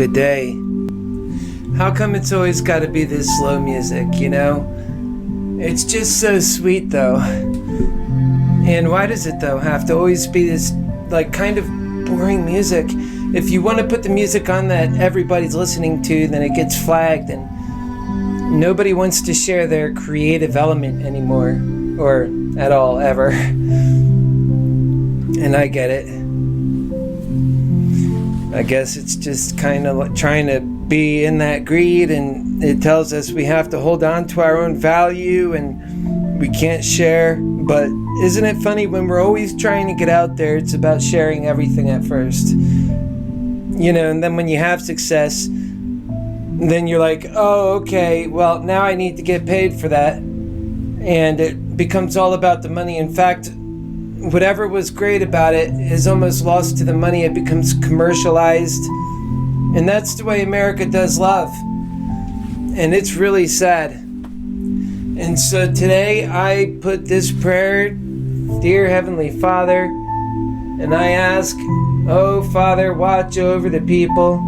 good day. How come it's always got to be this slow music, you know? It's just so sweet, though. And why does it, though, have to always be this, like, kind of boring music? If you want to put the music on that everybody's listening to, then it gets flagged, and nobody wants to share their creative element anymore, or at all, ever. And I get it. I guess it's just kind of like trying to be in that greed, and it tells us we have to hold on to our own value and we can't share. But isn't it funny, when we're always trying to get out there, it's about sharing everything at first, you know? And then when you have success, then you're like, oh, okay, well, now I need to get paid for that, and it becomes all about the money. In fact, whatever was great about it is almost lost to the money. It becomes commercialized, and that's the way America does love, and it's really sad. And so today I put this prayer: Dear Heavenly Father, and I ask, oh Father, watch over the people,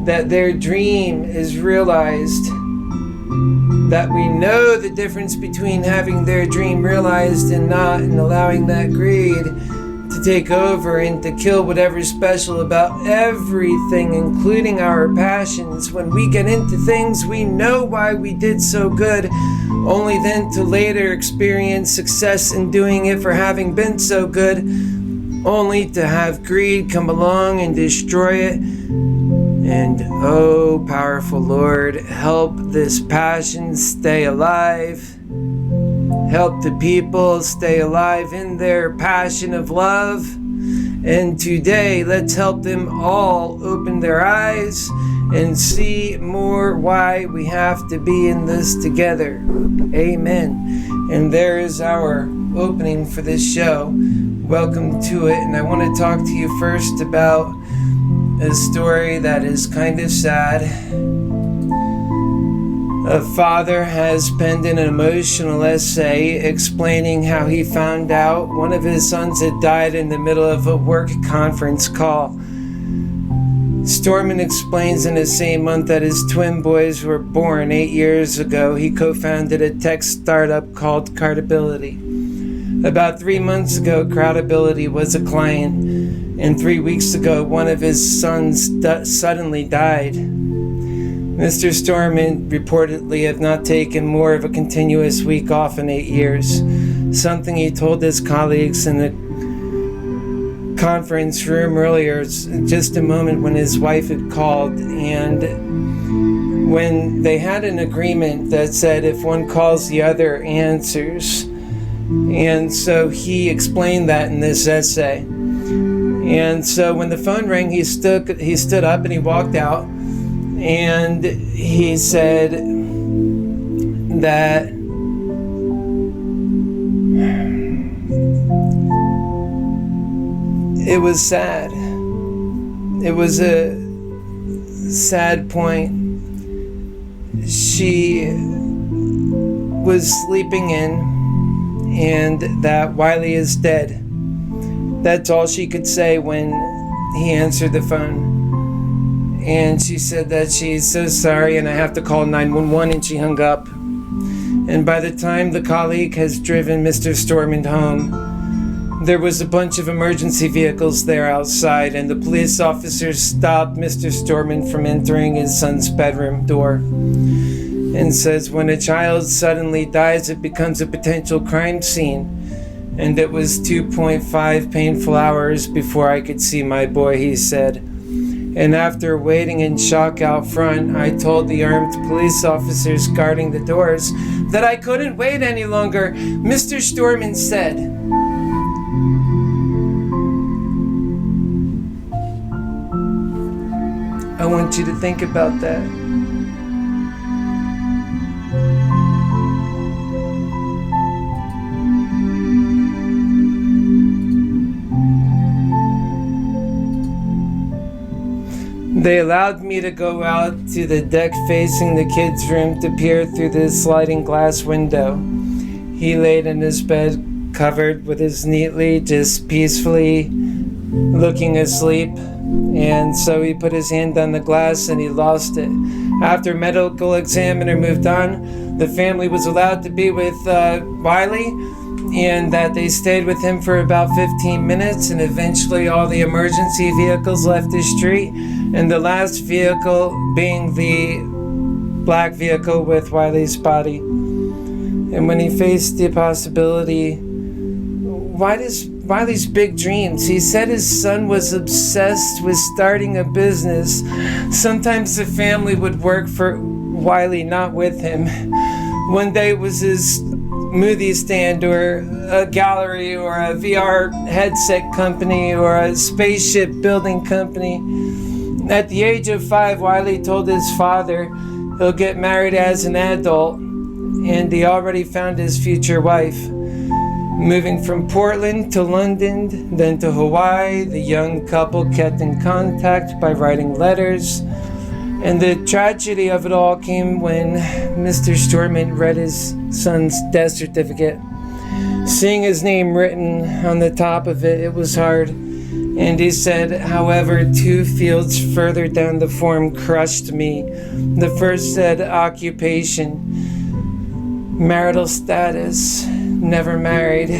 that their dream is realized, that we know the difference between having their dream realized and not, and allowing that greed to take over and to kill whatever's special about everything, including our passions. When we get into things, we know why we did so good, only then to later experience success in doing it for having been so good, only to have greed come along and destroy it. And oh, powerful Lord, help this passion stay alive. Help the people stay alive in their passion of love. And today, let's help them all open their eyes and see more why we have to be in this together. Amen. And there is our opening for this show. Welcome to it. And I want to talk to you first about a story that is kind of sad. A father has penned an emotional essay explaining how he found out one of his sons had died in the middle of a work conference call. Storman explains in the same month that his twin boys were born 8 years ago. He co-founded a tech startup called Credibility. About 3 months ago, Credibility was a client, and 3 weeks ago, one of his sons suddenly died. Mr. Storman reportedly had not taken more of a continuous week off in 8 years, something he told his colleagues in the conference room earlier, just a moment when his wife had called, and when they had an agreement that said if one calls, the other answers. And so he explained that in this essay. And so when the phone rang, he stood up and he walked out, and he said that it was sad. It was a sad point. She was sleeping in, and that Wiley is dead. That's all she could say when he answered the phone. And she said that she's so sorry and I have to call 911, and she hung up. And by the time the colleague has driven Mr. Storman home, there was a bunch of emergency vehicles there outside, and the police officers stopped Mr. Storman from entering his son's bedroom door, and says when a child suddenly dies, it becomes a potential crime scene. And it was 2.5 painful hours before I could see my boy, he said. And after waiting in shock out front, I told the armed police officers guarding the doors that I couldn't wait any longer. Mr. Storman said, I want you to think about that. They allowed me to go out to the deck facing the kids' room to peer through the sliding glass window. He laid in his bed, covered with his neatly, just peacefully looking asleep. And so he put his hand on the glass and he lost it. After medical examiner moved on, the family was allowed to be with Wiley, and that they stayed with him for about 15 minutes, and eventually all the emergency vehicles left the street, and the last vehicle being the black vehicle with Wiley's body. And when he faced the possibility, Wiley's big dreams, he said his son was obsessed with starting a business. Sometimes the family would work for Wiley, not with him. One day it was his smoothie stand or a gallery or a VR headset company or a spaceship building company. At the age of 5, Wiley told his father he'll get married as an adult, and he already found his future wife. Moving from Portland to London, then to Hawaii, the young couple kept in contact by writing letters. And the tragedy of it all came when Mr. Storment read his son's death certificate. Seeing his name written on the top of it, it was hard. And he said, however, 2 fields further down the form crushed me. The first said occupation, marital status, never married.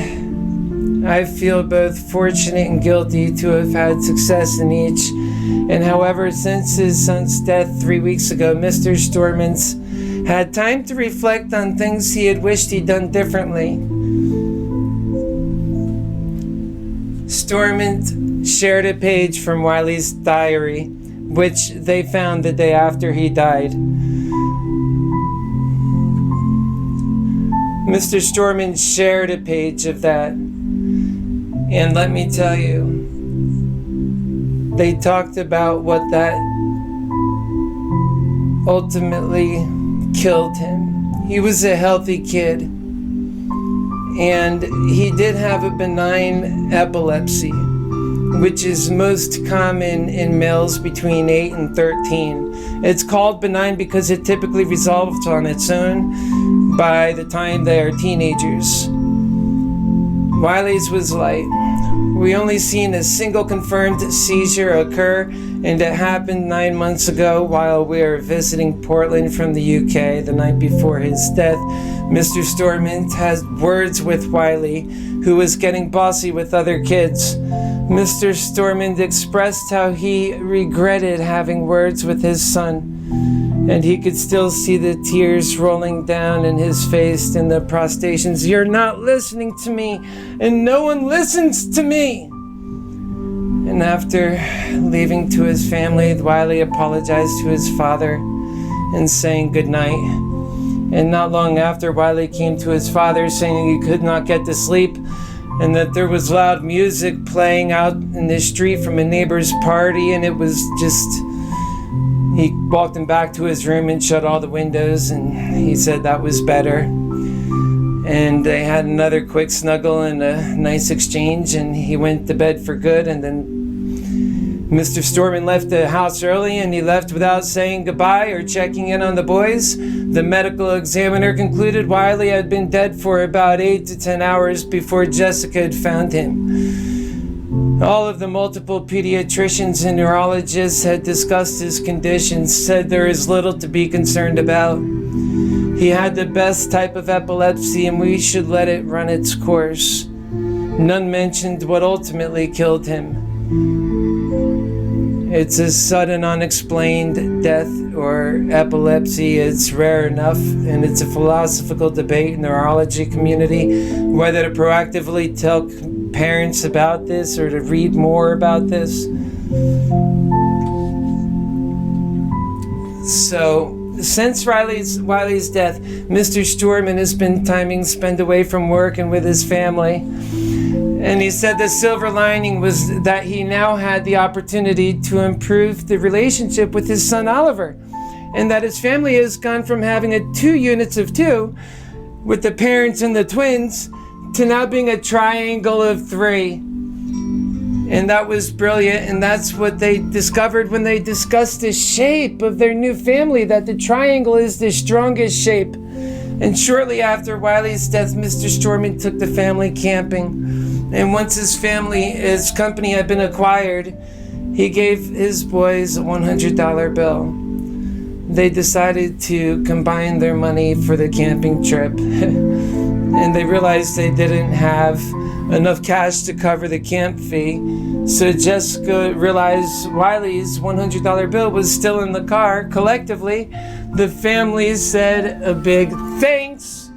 I feel both fortunate and guilty to have had success in each. And however, since his son's death 3 weeks ago, Mr. Stormant's had time to reflect on things he had wished he'd done differently. Stormant shared a page from Wiley's diary, which they found the day after he died. Mr. Stormant shared a page of that, and let me tell you, they talked about what that ultimately killed him. He was a healthy kid, and he did have a benign epilepsy, which is most common in males between 8 and 13. It's called benign because it typically resolves on its own by the time they are teenagers. Wiley's was light. We only seen a single confirmed seizure occur, and it happened 9 months ago while we were visiting Portland from the UK the night before his death. Mr. Stormant had words with Wiley, who was getting bossy with other kids. Mr. Stormant expressed how he regretted having words with his son, and he could still see the tears rolling down in his face and the prostrations. You're not listening to me, and no one listens to me. And after leaving to his family, Wiley apologized to his father and saying goodnight. And not long after, Wiley came to his father saying he could not get to sleep and that there was loud music playing out in the street from a neighbor's party, and it was just... He walked him back to his room and shut all the windows, and he said that was better. And they had another quick snuggle and a nice exchange, and he went to bed for good. And then Mr. Stormant left the house early, and he left without saying goodbye or checking in on the boys. The medical examiner concluded Wiley had been dead for about 8 to 10 hours before Jessica had found him. All of the multiple pediatricians and neurologists had discussed his condition, said there is little to be concerned about. He had the best type of epilepsy, and we should let it run its course. None mentioned what ultimately killed him. It's a sudden unexplained death or epilepsy. It's rare enough, and it's a philosophical debate in the neurology community whether to proactively tell parents about this or to read more about this. So, since Wiley's death, Mr. Stormant has been spent away from work and with his family. And he said the silver lining was that he now had the opportunity to improve the relationship with his son Oliver, and that his family has gone from having a 2 units of 2 with the parents and the twins to now being a triangle of 3. And that was brilliant, and that's what they discovered when they discussed the shape of their new family, that the triangle is the strongest shape. And shortly after Wiley's death, Mr. Stormant took the family camping. And once his company had been acquired, he gave his boys a $100 bill. They decided to combine their money for the camping trip. And they realized they didn't have enough cash to cover the camp fee. So Jessica realized Wiley's $100 bill was still in the car. Collectively, the family said a big thanks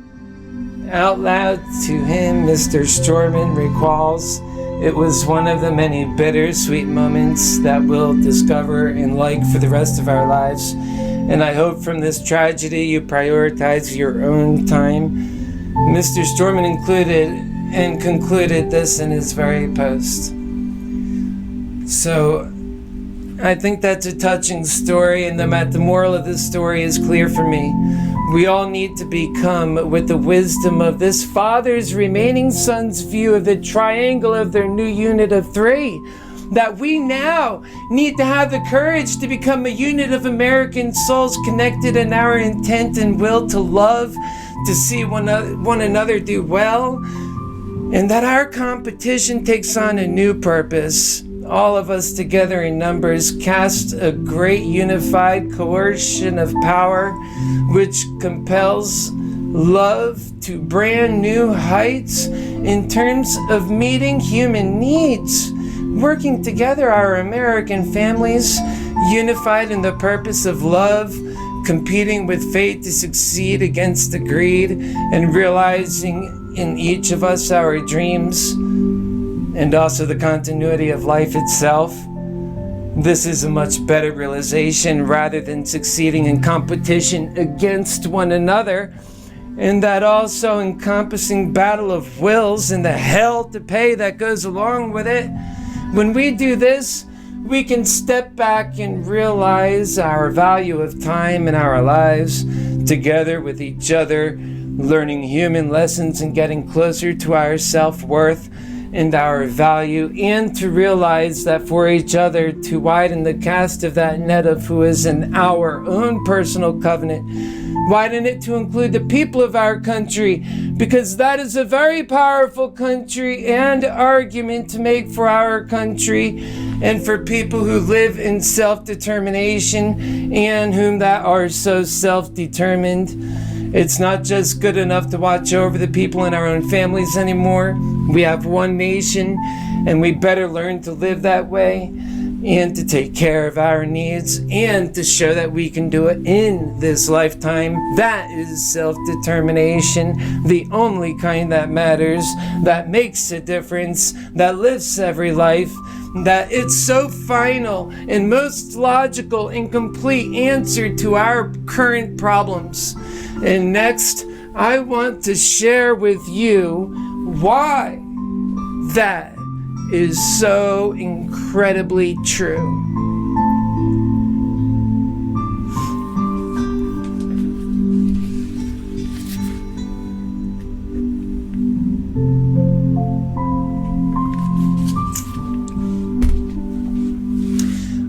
out loud to him. Mr. Storman recalls, it was one of the many bittersweet moments that we'll discover and like for the rest of our lives. And I hope from this tragedy you prioritize your own time. Mr. Storman included and concluded this in his very post. So I think that's a touching story, and the moral of this story is clear for me. We all need to become, with the wisdom of this father's remaining son's view of the triangle of their new unit of three, that we now need to have the courage to become a unit of American souls connected in our intent and will to love, to see one another do well, and that our competition takes on a new purpose. All of us together in numbers cast a great unified coercion of power which compels love to brand new heights in terms of meeting human needs. Working together, our American families, unified in the purpose of love, competing with fate to succeed against the greed, and realizing in each of us our dreams and also the continuity of life itself. This is a much better realization rather than succeeding in competition against one another, and that also encompassing battle of wills and the hell to pay that goes along with it. When we do this, we can step back and realize our value of time in our lives together with each other, learning human lessons and getting closer to our self-worth and our value, and to realize that for each other to widen the cast of that net of who is in our own personal covenant, widen it to include the people of our country, because that is a very powerful country and argument to make for our country and for people who live in self-determination and whom that are so self-determined. It's not just good enough to watch over the people in our own families anymore. We have one nation, and we better learn to live that way and to take care of our needs and to show that we can do it in this lifetime. That is self-determination, the only kind that matters, that makes a difference, that lifts every life, that it's so final and most logical and complete answer to our current problems. And next, I want to share with you why that is so incredibly true.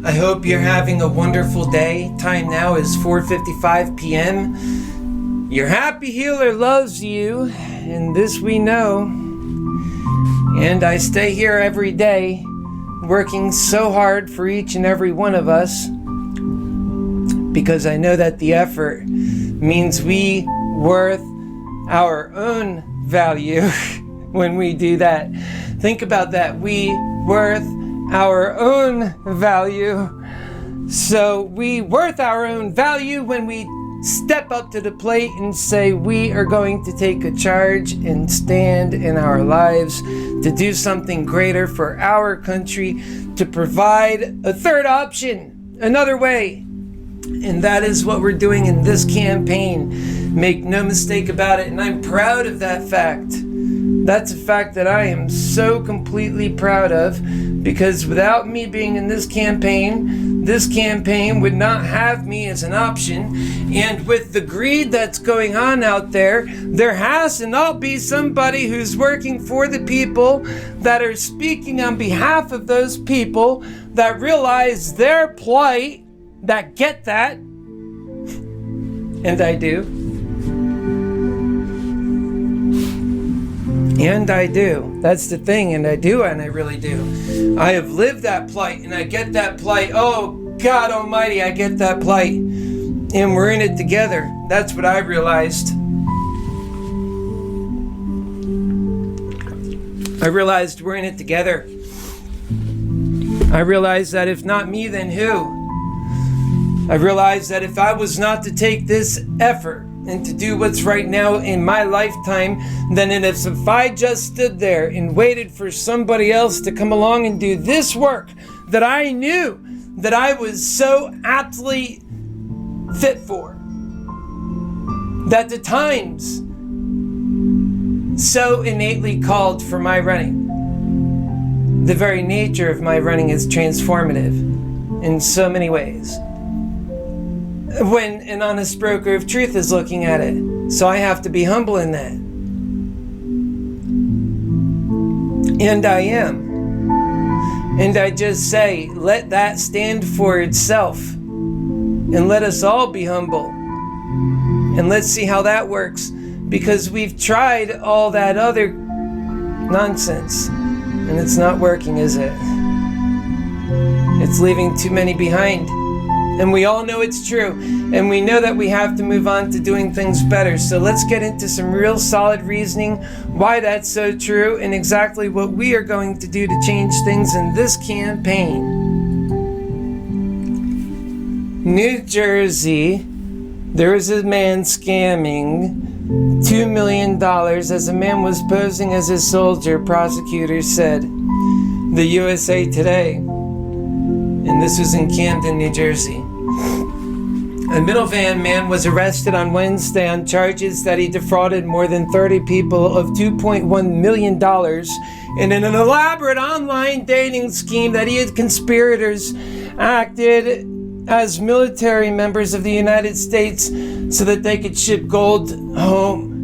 I hope you're having a wonderful day. Time now is 4:55 p.m. Your happy healer loves you, and this we know. And I stay here every day, working so hard for each and every one of us, because I know that the effort means we worth our own value when we do that. Think about that. We worth our own value. So we worth our own value when we step up to the plate and say we are going to take a charge and stand in our lives to do something greater for our country, to provide a third option, another way. And that is what we're doing in this campaign. Make no mistake about it, and I'm proud of that fact. That's a fact that I am so completely proud of, because without me being in this campaign would not have me as an option. And with the greed that's going on out there has to not be somebody who's working for the people, that are speaking on behalf of those people, that realize their plight, that get that. And I do. And I do. That's the thing. And I do, and I really do. I have lived that plight, and I get that plight. Oh, God almighty, I get that plight. And we're in it together. That's what I realized. I realized we're in it together. I realized that if not me, then who? I realized that if I was not to take this effort and to do what's right now in my lifetime, then if I just stood there and waited for somebody else to come along and do this work that I knew that I was so aptly fit for, that the times so innately called for my running, the very nature of my running is transformative in so many ways. When an honest broker of truth is looking at it. So I have to be humble in that. And I am. And I just say, let that stand for itself. And let us all be humble. And let's see how that works. Because we've tried all that other nonsense. And it's not working, is it? It's leaving too many behind. And we all know it's true. And we know that we have to move on to doing things better. So let's get into some real solid reasoning why that's so true and exactly what we are going to do to change things in this campaign. New Jersey, there was a man scamming $2 million as a man was posing as a soldier, prosecutors said. The USA Today. And this was in Camden, New Jersey. A Middlevan man was arrested on Wednesday on charges that he defrauded more than 30 people of $2.1 million in an elaborate online dating scheme that he had conspirators acted as military members of the United States so that they could ship gold home.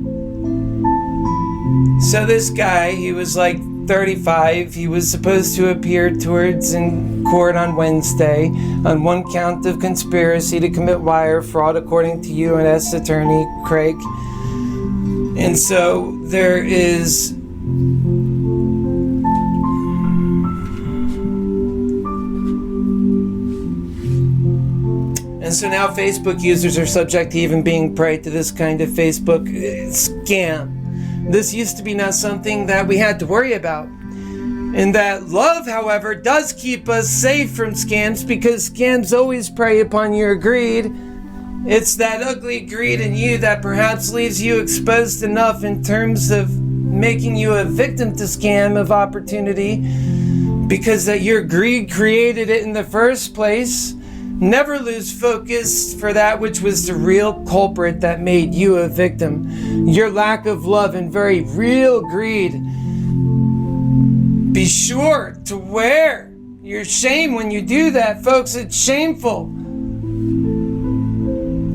So this guy, he was like 35. He was supposed to appear in court on Wednesday on one count of conspiracy to commit wire fraud, according to U.S. Attorney Craig. And so there is and so now Facebook users are subject to even being prey to this kind of Facebook scam. This used to be not something that we had to worry about. And that love, however, does keep us safe from scams because scams always prey upon your greed. It's that ugly greed in you that perhaps leaves you exposed enough in terms of making you a victim to scam of opportunity because that your greed created it in the first place. Never lose focus for that which was the real culprit that made you a victim. Your lack of love and very real greed. Be sure to wear your shame when you do that, folks. It's shameful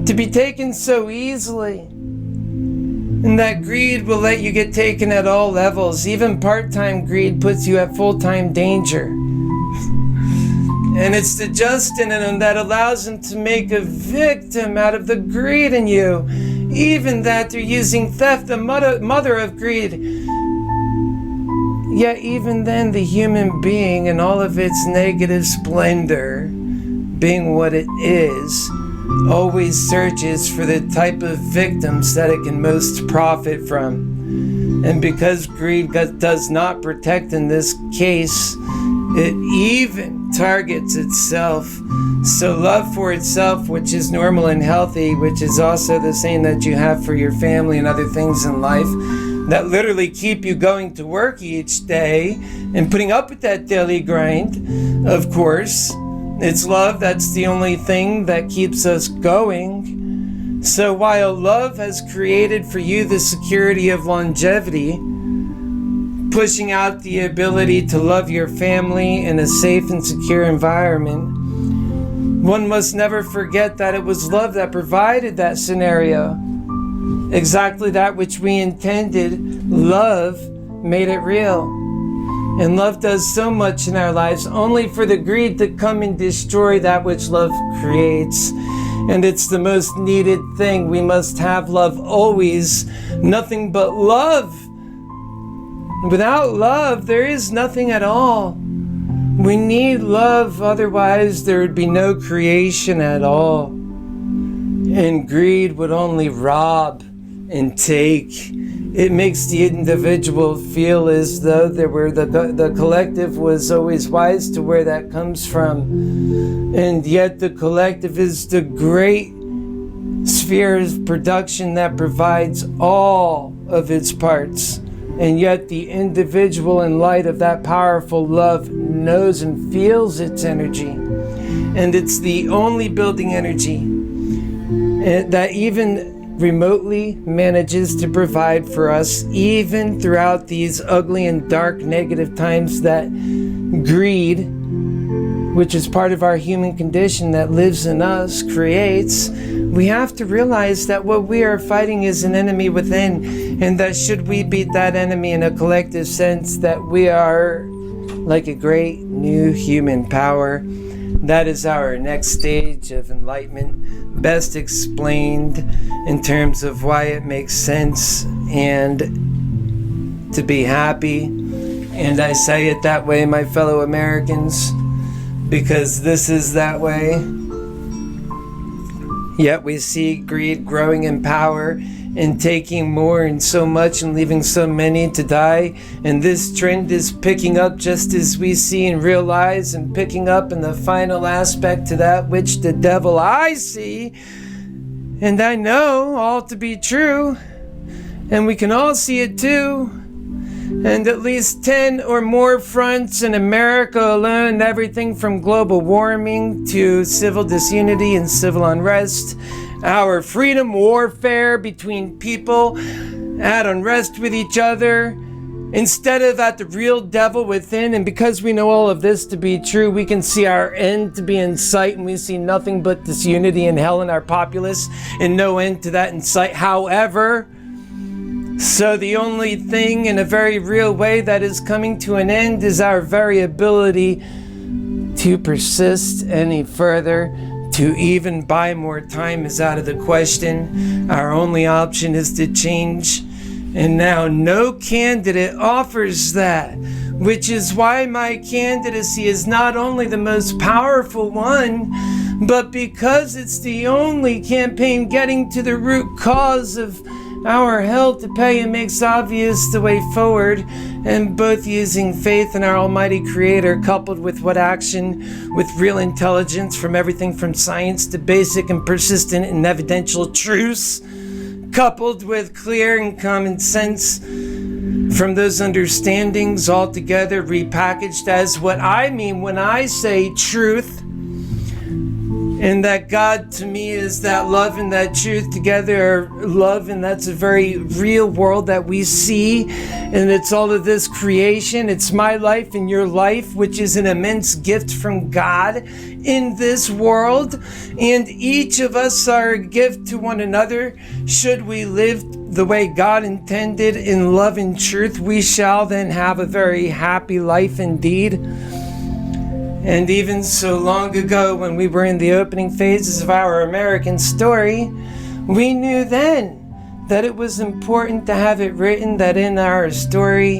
to be taken so easily. And that greed will let you get taken at all levels. Even part-time greed puts you at full-time danger. And it's the Justin in him that allows him to make a victim out of the greed in you. Even that they're using theft, the mother of greed. Yet even then, the human being in all of its negative splendor, being what it is, always searches for the type of victims that it can most profit from. And because greed does not protect in this case, it even targets itself. So love for itself, which is normal and healthy, which is also the same that you have for your family and other things in life that literally keep you going to work each day and putting up with that daily grind. Of course, it's love that's the only thing that keeps us going. So while love has created for you the security of longevity, pushing out the ability to love your family in a safe and secure environment, one must never forget that it was love that provided that scenario. Exactly that which we intended. Love made it real. And love does so much in our lives, only for the greed to come and destroy that which love creates. And it's the most needed thing. We must have love always. Nothing but love Without love, there is nothing at all. We need love, otherwise there would be no creation at all. And greed would only rob and take. It makes the individual feel as though the collective was always wise to where that comes from. And yet the collective is the great sphere of production that provides all of its parts. And yet the individual, in light of that powerful love, knows and feels its energy. And it's the only building energy that even remotely manages to provide for us, even throughout these ugly and dark negative times that greed, which is part of our human condition that lives in us, creates. We have to realize that what we are fighting is an enemy within, and that should we beat that enemy in a collective sense, that we are like a great new human power. That is our next stage of enlightenment, best explained in terms of why it makes sense and to be happy. And I say it that way, my fellow Americans, because this is that way. Yet we see greed growing in power and taking more and so much and leaving so many to die. And this trend is picking up just as we see and realize, and picking up in the final aspect to that which the devil I see and I know all to be true. And we can all see it too. And at least 10 or more fronts in America alone, everything from global warming to civil disunity and civil unrest, our freedom warfare between people at unrest with each other, instead of at the real devil within. And because we know all of this to be true, we can see our end to be in sight, and we see nothing but disunity and hell in our populace, and no end to that in sight. However, so the only thing in a very real way that is coming to an end is our very ability to persist any further. To even buy more time is out of the question. Our only option is to change. And now no candidate offers that, which is why my candidacy is not only the most powerful one, but because it's the only campaign getting to the root cause of our hell to pay, and makes obvious the way forward, and both using faith in our almighty creator coupled with what action with real intelligence, from everything from science to basic and persistent and evidential truths, coupled with clear and common sense from those understandings, all together repackaged as what I mean when I say truth. And that God to me is that love and that truth together are love, and that's a very real world that we see. And it's all of this creation. It's my life and your life, which is an immense gift from God in this world. And each of us are a gift to one another. Should we live the way God intended in love and truth, we shall then have a very happy life indeed. And even so long ago, when we were in the opening phases of our American story, we knew then that it was important to have it written that in our story,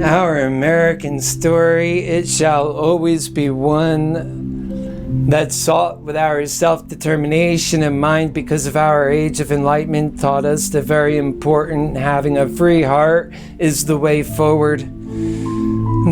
our American story, it shall always be one that sought with our self-determination in mind, because of our age of enlightenment taught us the very important having a free heart is the way forward.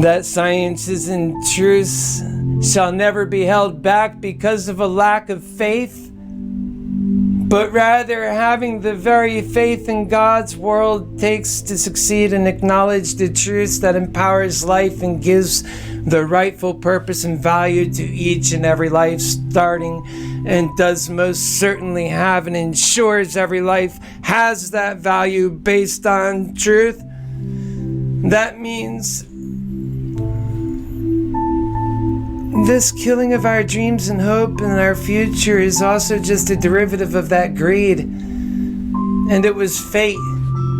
That sciences and truths shall never be held back because of a lack of faith, but rather having the very faith in God's world takes to succeed and acknowledge the truths that empowers life and gives the rightful purpose and value to each and every life starting, and does most certainly have and ensures every life has that value based on truth. That means this killing of our dreams and hope and our future is also just a derivative of that greed. And it was fate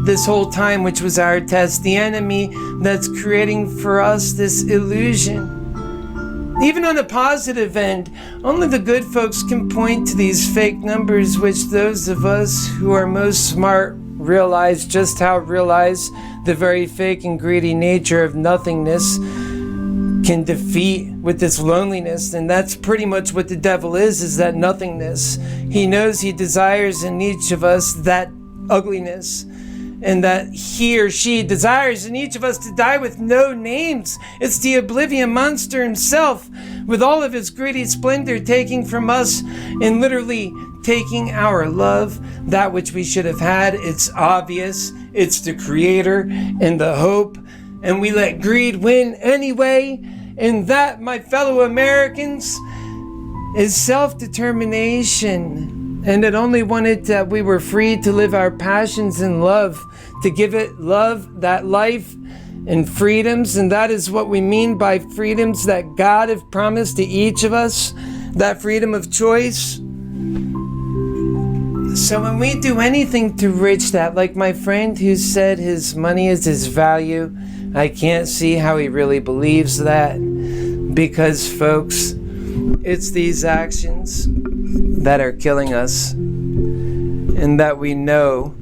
this whole time, which was our test, the enemy that's creating for us this illusion. Even on the positive end, only the good folks can point to these fake numbers, which those of us who are most smart realize just how the very fake and greedy nature of nothingness can defeat with this loneliness. And that's pretty much what the devil is that nothingness. He knows he desires in each of us that ugliness, and that he or she desires in each of us to die with no names. It's the oblivion monster himself, with all of his greedy splendor, taking from us and literally taking our love, that which we should have had. It's obvious. It's the creator and the hope, and we let greed win anyway. And that, my fellow Americans, is self-determination. And it only wanted that we were free to live our passions in love, to give it love, that life and freedoms. And that is what we mean by freedoms that God have promised to each of us, that freedom of choice. So when we do anything to reach that, like my friend who said his money is his value, I can't see how he really believes that, because folks, it's these actions that are killing us, and that we know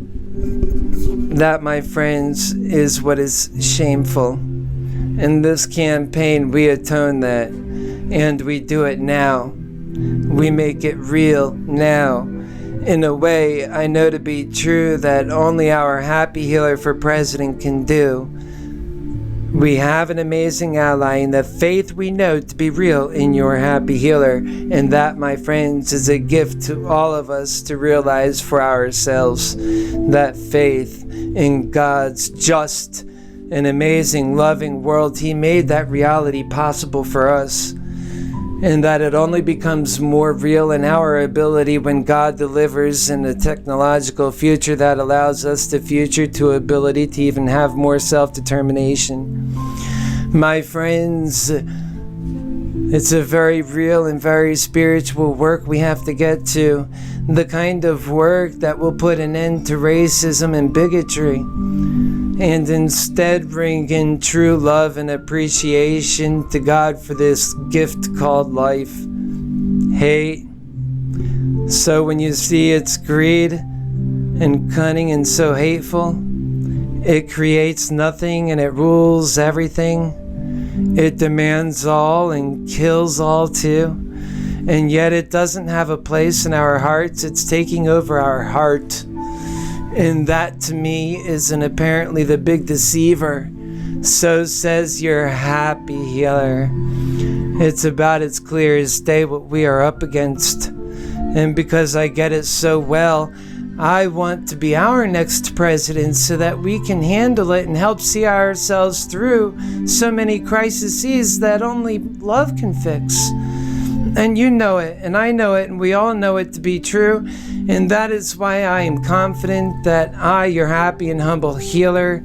that, my friends, is what is shameful. In this campaign, we atone that, and we do it now. We make it real now, in a way I know to be true that only our happy healer for president can do. We have an amazing ally in the faith we know to be real in your happy healer. And that, my friends, is a gift to all of us to realize for ourselves, that faith in God's just and amazing loving world. He made that reality possible for us. And that it only becomes more real in our ability when God delivers in a technological future that allows us the future to ability to even have more self-determination. My friends, it's a very real and very spiritual work we have to get to. The kind of work that will put an end to racism and bigotry, and instead bring in true love and appreciation to God for this gift called life. Hate. So when you see it's greed and cunning and so hateful, it creates nothing and it rules everything. It demands all and kills all too. And yet it doesn't have a place in our hearts. It's taking over our heart. And that, to me, is apparently the big deceiver. So says your happy healer. It's about as clear as day what we are up against. And because I get it so well, I want to be our next president so that we can handle it and help see ourselves through so many crises that only love can fix. And you know it, and I know it, and we all know it to be true. And that is why I am confident that I, your happy and humble healer,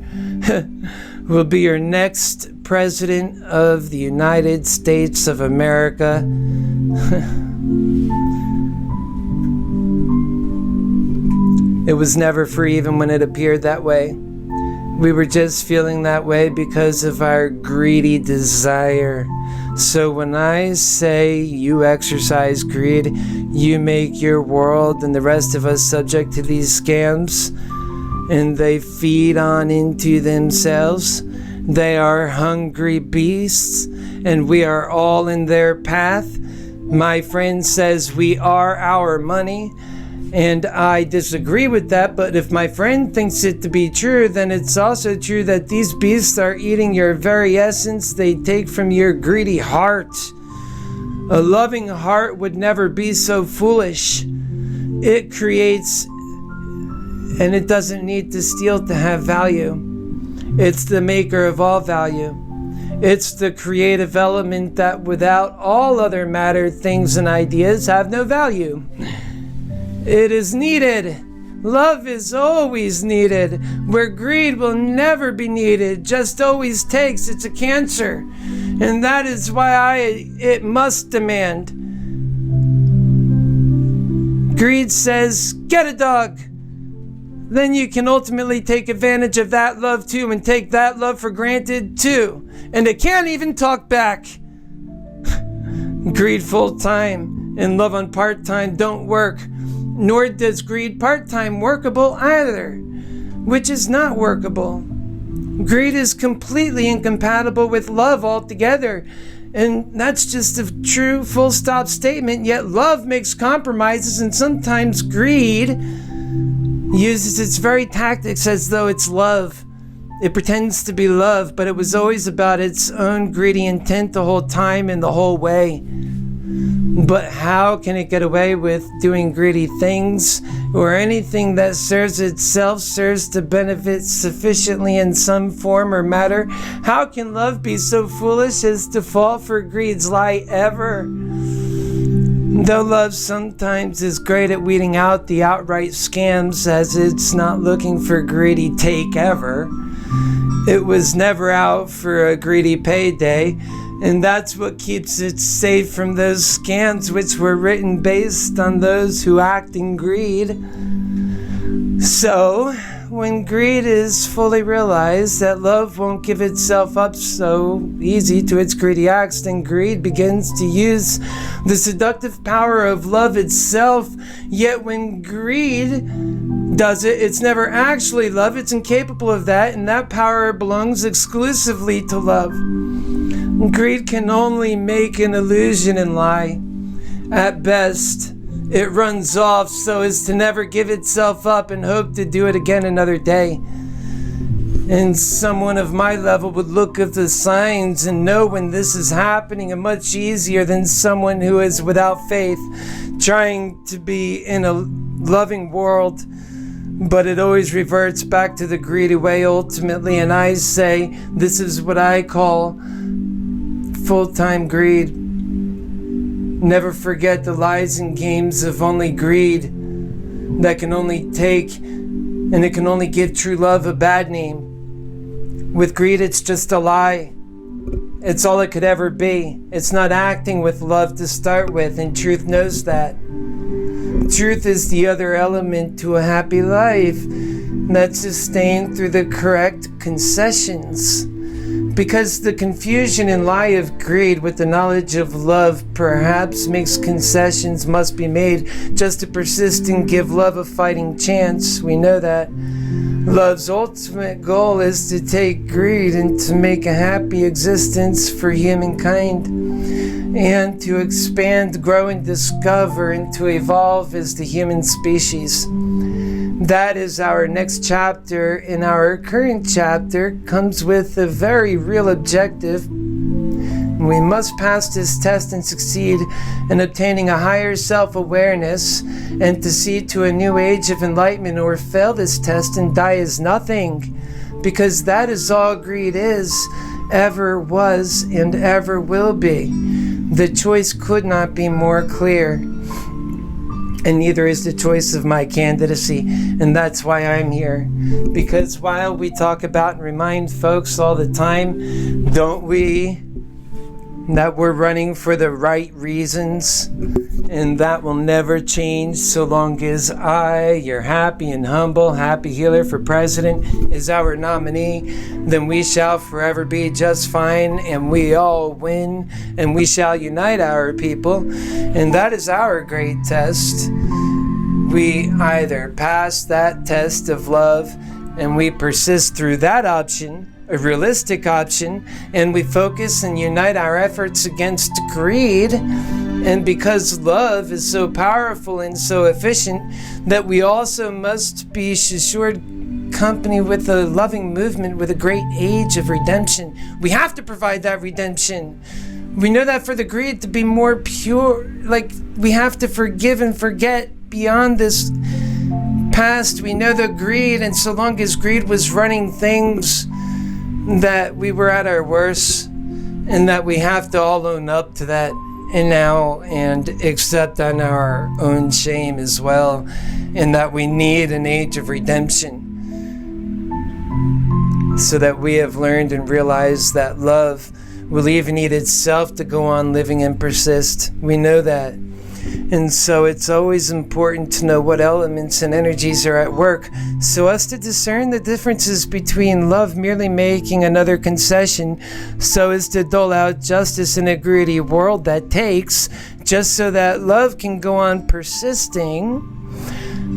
will be your next president of the United States of America. It was never free even when it appeared that way. We were just feeling that way because of our greedy desire. So when I say you exercise greed, you make your world and the rest of us subject to these scams, and they feed on into themselves. They are hungry beasts, and we are all in their path. My friend says we are our money, and I disagree with that, but if my friend thinks it to be true, then it's also true that these beasts are eating your very essence. They take from your greedy heart. A loving heart would never be so foolish. It creates, and it doesn't need to steal to have value. It's the maker of all value. It's the creative element that without all other matter, things, and ideas have no value. It is needed. Love is always needed, where greed will never be needed, just always takes. It's a cancer. And that is why it must demand. Greed says, get a dog. Then you can ultimately take advantage of that love too, and take that love for granted too. And it can't even talk back. Greed full-time and love on part-time don't work. Nor does greed part-time workable either. which is not workable. Greed is completely incompatible with love altogether. And that's just a true full stop statement, yet love makes compromises, and sometimes greed uses its very tactics as though it's love. It pretends to be love, but it was always about its own greedy intent the whole time and the whole way. But how can it get away with doing greedy things, or anything that serves itself serves to benefit sufficiently in some form or matter? How can love be so foolish as to fall for greed's lie ever? Though love sometimes is great at weeding out the outright scams, as it's not looking for greedy take ever, it was never out for a greedy payday. And that's what keeps it safe from those scams which were written based on those who act in greed. So, when greed is fully realized that love won't give itself up so easy to its greedy acts, then greed begins to use the seductive power of love itself. Yet when greed does it, it's never actually love. It's incapable of that, and that power belongs exclusively to love. Greed can only make an illusion and lie. At best, it runs off so as to never give itself up and hope to do it again another day. And someone of my level would look at the signs and know when this is happening much easier than someone who is without faith, trying to be in a loving world. But it always reverts back to the greedy way ultimately, and I say this is what I call full-time greed. Never forget the lies and games of only greed that can only take, and it can only give true love a bad name. With greed, it's just a lie. It's all it could ever be. It's not acting with love to start with, and truth knows that. Truth is the other element to a happy life that's sustained through the correct concessions. Because the confusion and lie of greed with the knowledge of love perhaps makes concessions must be made just to persist and give love a fighting chance. We know that. Love's ultimate goal is to take greed and to make a happy existence for humankind, and to expand, grow, and discover, and to evolve as the human species. That is our next chapter, and our current chapter comes with a very real objective. We must pass this test and succeed in obtaining a higher self-awareness and to see to a new age of enlightenment, or fail this test and die as nothing, because that is all greed is, ever was, and ever will be. The choice could not be more clear. And neither is the choice of my candidacy, and that's why I'm here. Because while we talk about and remind folks all the time, don't we, that we're running for the right reasons, and that will never change so long as I, your happy and humble, happy healer for president, is our nominee, then we shall forever be just fine, and we all win, and we shall unite our people, and that is our great test. We either pass that test of love, and we persist through that option, a realistic option, and we focus and unite our efforts against greed. And because love is so powerful and so efficient, that we also must be assured company with a loving movement with a great age of redemption. We have to provide that redemption. We know that for the greed to be more pure, like we have to forgive and forget beyond this past. We know the greed, and so long as greed was running things, that we were at our worst, and that we have to all own up to that and now and accept on our own shame as well, and that we need an age of redemption, so that we have learned and realized that love will even eat itself to go on living and persist. We know that. And so it's always important to know what elements and energies are at work, so as to discern the differences between love merely making another concession so as to dole out justice in a greedy world that takes, just so that love can go on persisting,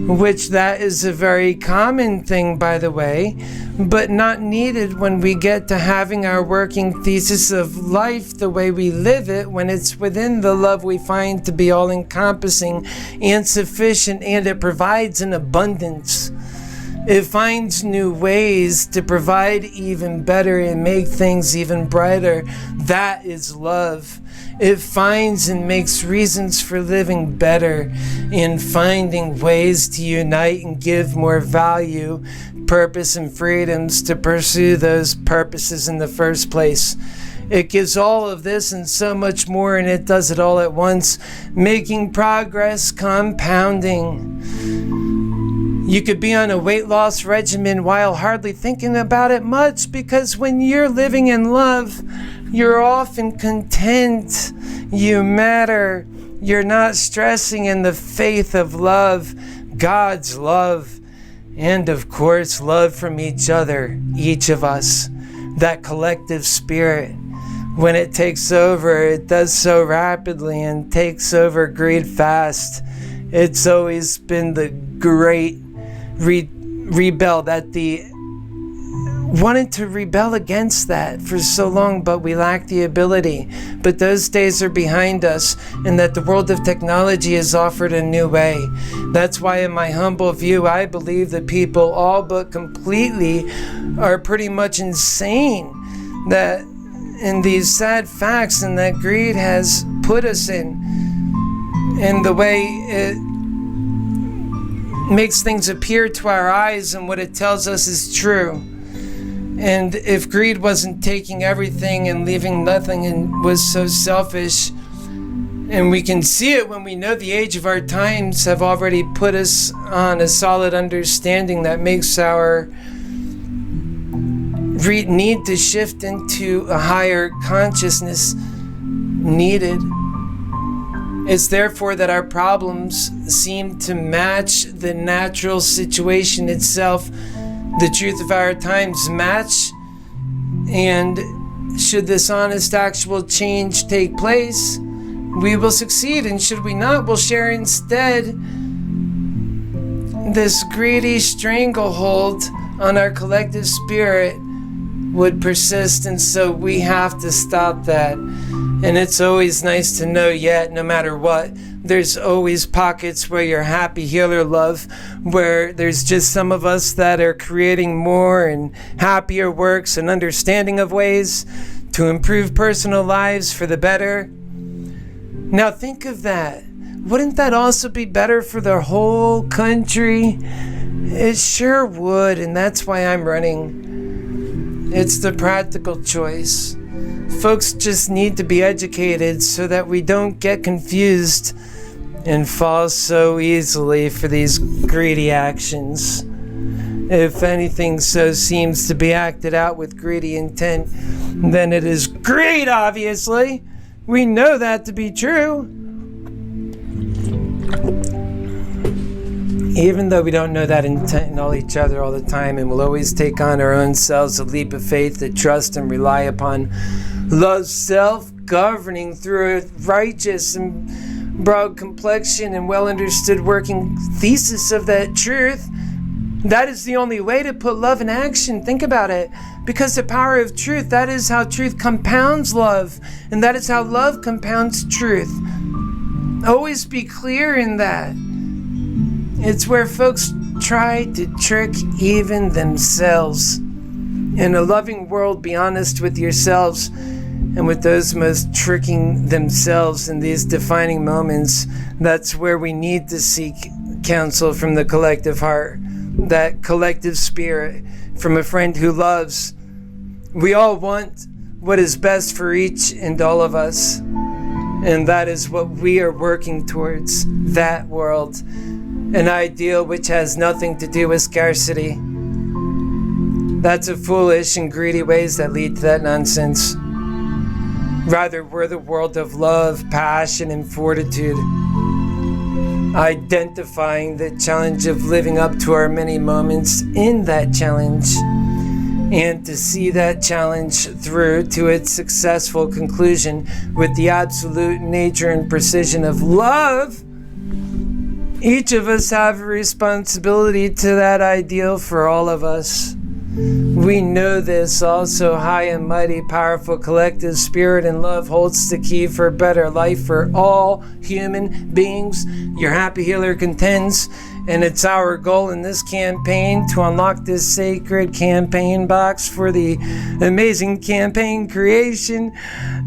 which that is a very common thing, by the way, but not needed when we get to having our working thesis of life the way we live it, when it's within the love we find to be all-encompassing and sufficient, and it provides an abundance. It finds new ways to provide even better and make things even brighter. That is love. It finds and makes reasons for living better and finding ways to unite and give more value, purpose, and freedoms to pursue those purposes in the first place. It gives all of this and so much more, and it does it all at once, making progress compounding. You could be on a weight loss regimen while hardly thinking about it much, because when you're living in love, you're often content. You matter. You're not stressing in the faith of love, God's love, and of course, love from each other, each of us. That collective spirit, when it takes over, it does so rapidly and takes over greed fast. It's always been the great rebel that wanted to rebel against that for so long, but we lack the ability. But those days are behind us, and that the world of technology has offered a new way. That's why, in my humble view, I believe that people all but completely are pretty much insane that in these sad facts, and that greed has put us in the way it makes things appear to our eyes, and what it tells us is true. And if greed wasn't taking everything and leaving nothing and was so selfish, and we can see it when we know the age of our times have already put us on a solid understanding that makes our need to shift into a higher consciousness needed. It's therefore that our problems seem to match the natural situation itself. The truth of our times match, and should this honest actual change take place, we will succeed, and should we not, we'll share instead. This greedy stranglehold on our collective spirit would persist, and so we have to stop that. And it's always nice to know, yet no matter what, there's always pockets where you're happy, healer, love, where there's just some of us that are creating more and happier works and understanding of ways to improve personal lives for the better. Now think of that. Wouldn't that also be better for the whole country? It sure would, and that's why I'm running. It's the practical choice. Folks just need to be educated so that we don't get confused and fall so easily for these greedy actions. If anything so seems to be acted out with greedy intent, then it is greed, obviously. We know that to be true. Even though we don't know that intent in all each other all the time, and we'll always take on our own selves a leap of faith to trust and rely upon love's self-governing through a righteous and broad complexion and well-understood working thesis of that truth. That is the only way to put love in action. Think about it. Because the power of truth, that is how truth compounds love, and that is how love compounds truth. Always be clear in that. It's where folks try to trick even themselves. In a loving world, be honest with yourselves and with those most tricking themselves in these defining moments. That's where we need to seek counsel from the collective heart, that collective spirit, from a friend who loves. We all want what is best for each and all of us, and that is what we are working towards, that world. An ideal which has nothing to do with scarcity. That's a foolish and greedy ways that lead to that nonsense. Rather, we're the world of love, passion, and fortitude. Identifying the challenge of living up to our many moments in that challenge, and to see that challenge through to its successful conclusion with the absolute nature and precision of love. Each of us have a responsibility to that ideal for all of us. We know this also. High and mighty, powerful, collective spirit and love holds the key for a better life for all human beings. Your happy healer contends, and it's our goal in this campaign to unlock this sacred campaign box for the amazing campaign creation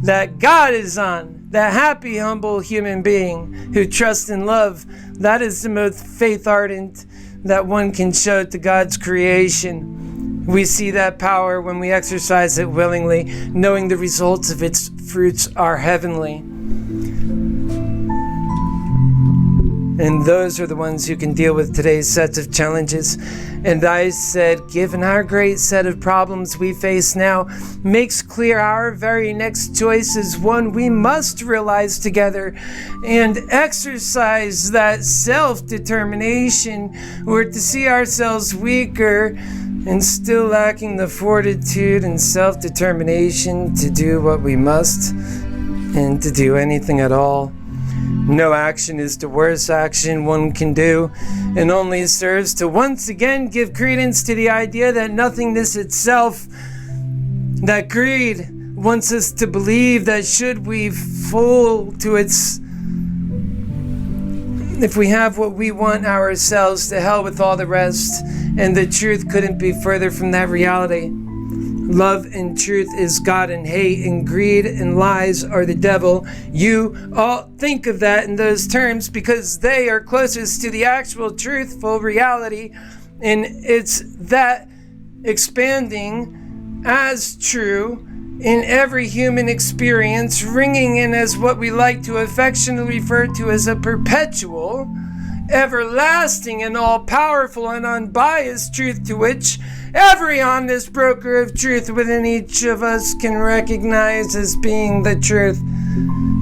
that God is on. That happy, humble human being who trusts in love, that is the most faith ardent that one can show to God's creation. We see that power when we exercise it willingly, knowing the results of its fruits are heavenly. And those are the ones who can deal with today's sets of challenges. And I said, given our great set of problems we face now, makes clear our very next choice is one we must realize together and exercise that self-determination. We're to see ourselves weaker and still lacking the fortitude and self-determination to do what we must and to do anything at all. No action is the worst action one can do, and only serves to once again give credence to the idea that nothingness itself, that greed wants us to believe that should we fall to its, if we have what we want ourselves, to hell with all the rest. And the truth couldn't be further from that reality. Love and truth is God, and hate and greed and lies are the devil. You all think of that in those terms because they are closest to the actual truthful reality, and it's that expanding as true in every human experience, ringing in as what we like to affectionately refer to as a perpetual, everlasting and all-powerful and unbiased truth to which every honest broker of truth within each of us can recognize as being the truth.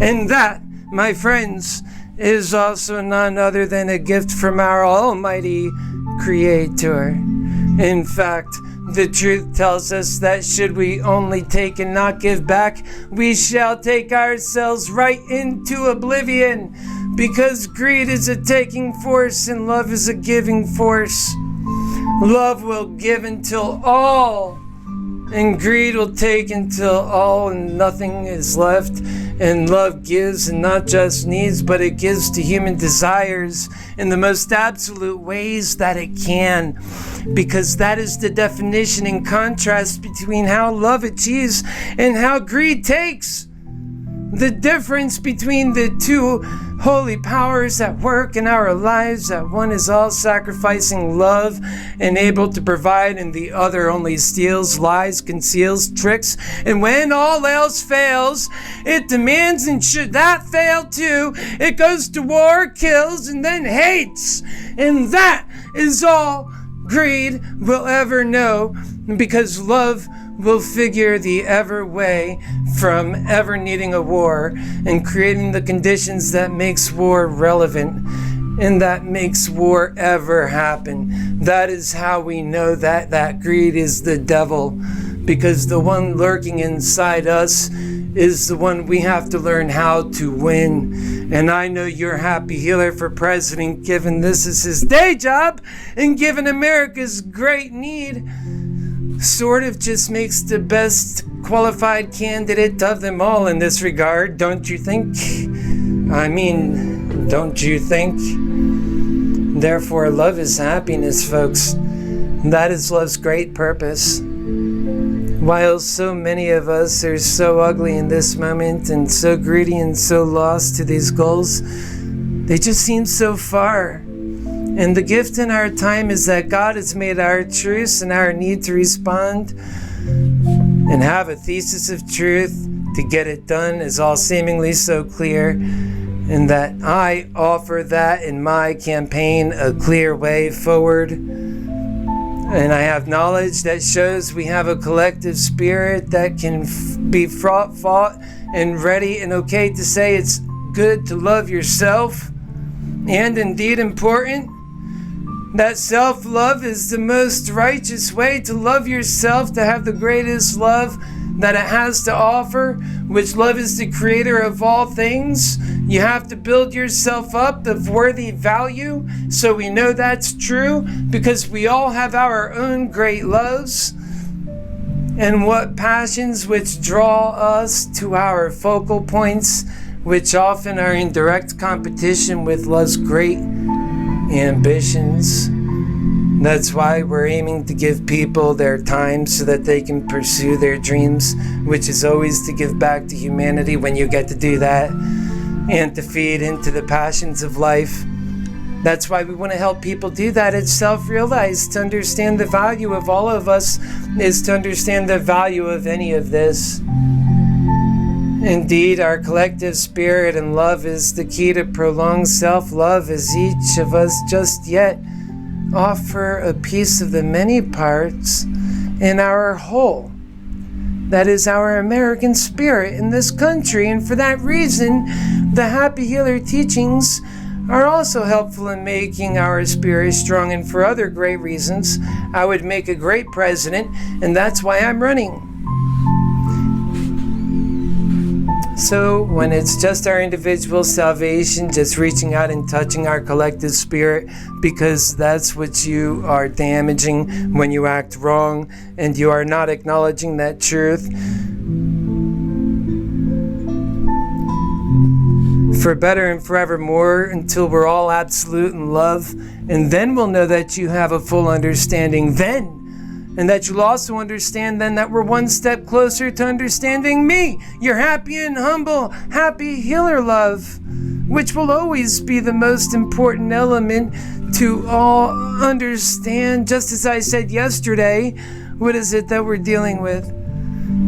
And that, my friends, is also none other than a gift from our almighty Creator. In fact, the truth tells us that should we only take and not give back, we shall take ourselves right into oblivion, because greed is a taking force and love is a giving force. Love will give until all, and greed will take until all and nothing is left. And love gives, and not just needs, but it gives to human desires in the most absolute ways that it can. Because that is the definition and contrast between how love achieves and how greed takes. The difference between the two holy powers at work in our lives, that one is all sacrificing love and able to provide, and the other only steals, lies, conceals, tricks, and when all else fails, it demands, and should that fail too, it goes to war, kills, and then hates. And that is all greed will ever know, because love will figure the ever way from ever needing a war and creating the conditions that makes war relevant and that makes war ever happen. That is how we know that greed is the devil, because the one lurking inside us is the one we have to learn how to win. And I know your happy healer for president, given this is his day job and given America's great need, sort of just makes the best qualified candidate of them all in this regard, don't you think? I mean, don't you think? Therefore, love is happiness, folks. That is love's great purpose. While so many of us are so ugly in this moment and so greedy and so lost to these goals, they just seem so far. And the gift in our time is that God has made our truths and our need to respond and have a thesis of truth to get it done is all seemingly so clear, and that I offer that in my campaign a clear way forward. And I have knowledge that shows we have a collective spirit that can be fought and ready and okay to say it's good to love yourself, and indeed important. That self-love is the most righteous way to love yourself, to have the greatest love that it has to offer, which love is the creator of all things. You have to build yourself up of worthy value, so we know that's true because we all have our own great loves. And what passions which draw us to our focal points, which often are in direct competition with love's great ambitions. That's why we're aiming to give people their time so that they can pursue their dreams, which is always to give back to humanity when you get to do that, and to feed into the passions of life. That's why we want to help people do that. It's self-realized. To understand the value of all of us is to understand the value of any of this. Indeed, our collective spirit and love is the key to prolonged self-love, as each of us just yet offer a piece of the many parts in our whole. That is our American spirit in this country, and for that reason, the Happy Healer teachings are also helpful in making our spirit strong, and for other great reasons. I would make a great president, and that's why I'm running. So when it's just our individual salvation, just reaching out and touching our collective spirit, because that's what you are damaging when you act wrong and you are not acknowledging that truth. For better and forevermore, until we're all absolute in love, and then we'll know that you have a full understanding then. And that you'll also understand then that we're one step closer to understanding me, your happy and humble, happy healer love, which will always be the most important element to all understand. Just as I said yesterday, what is it that we're dealing with?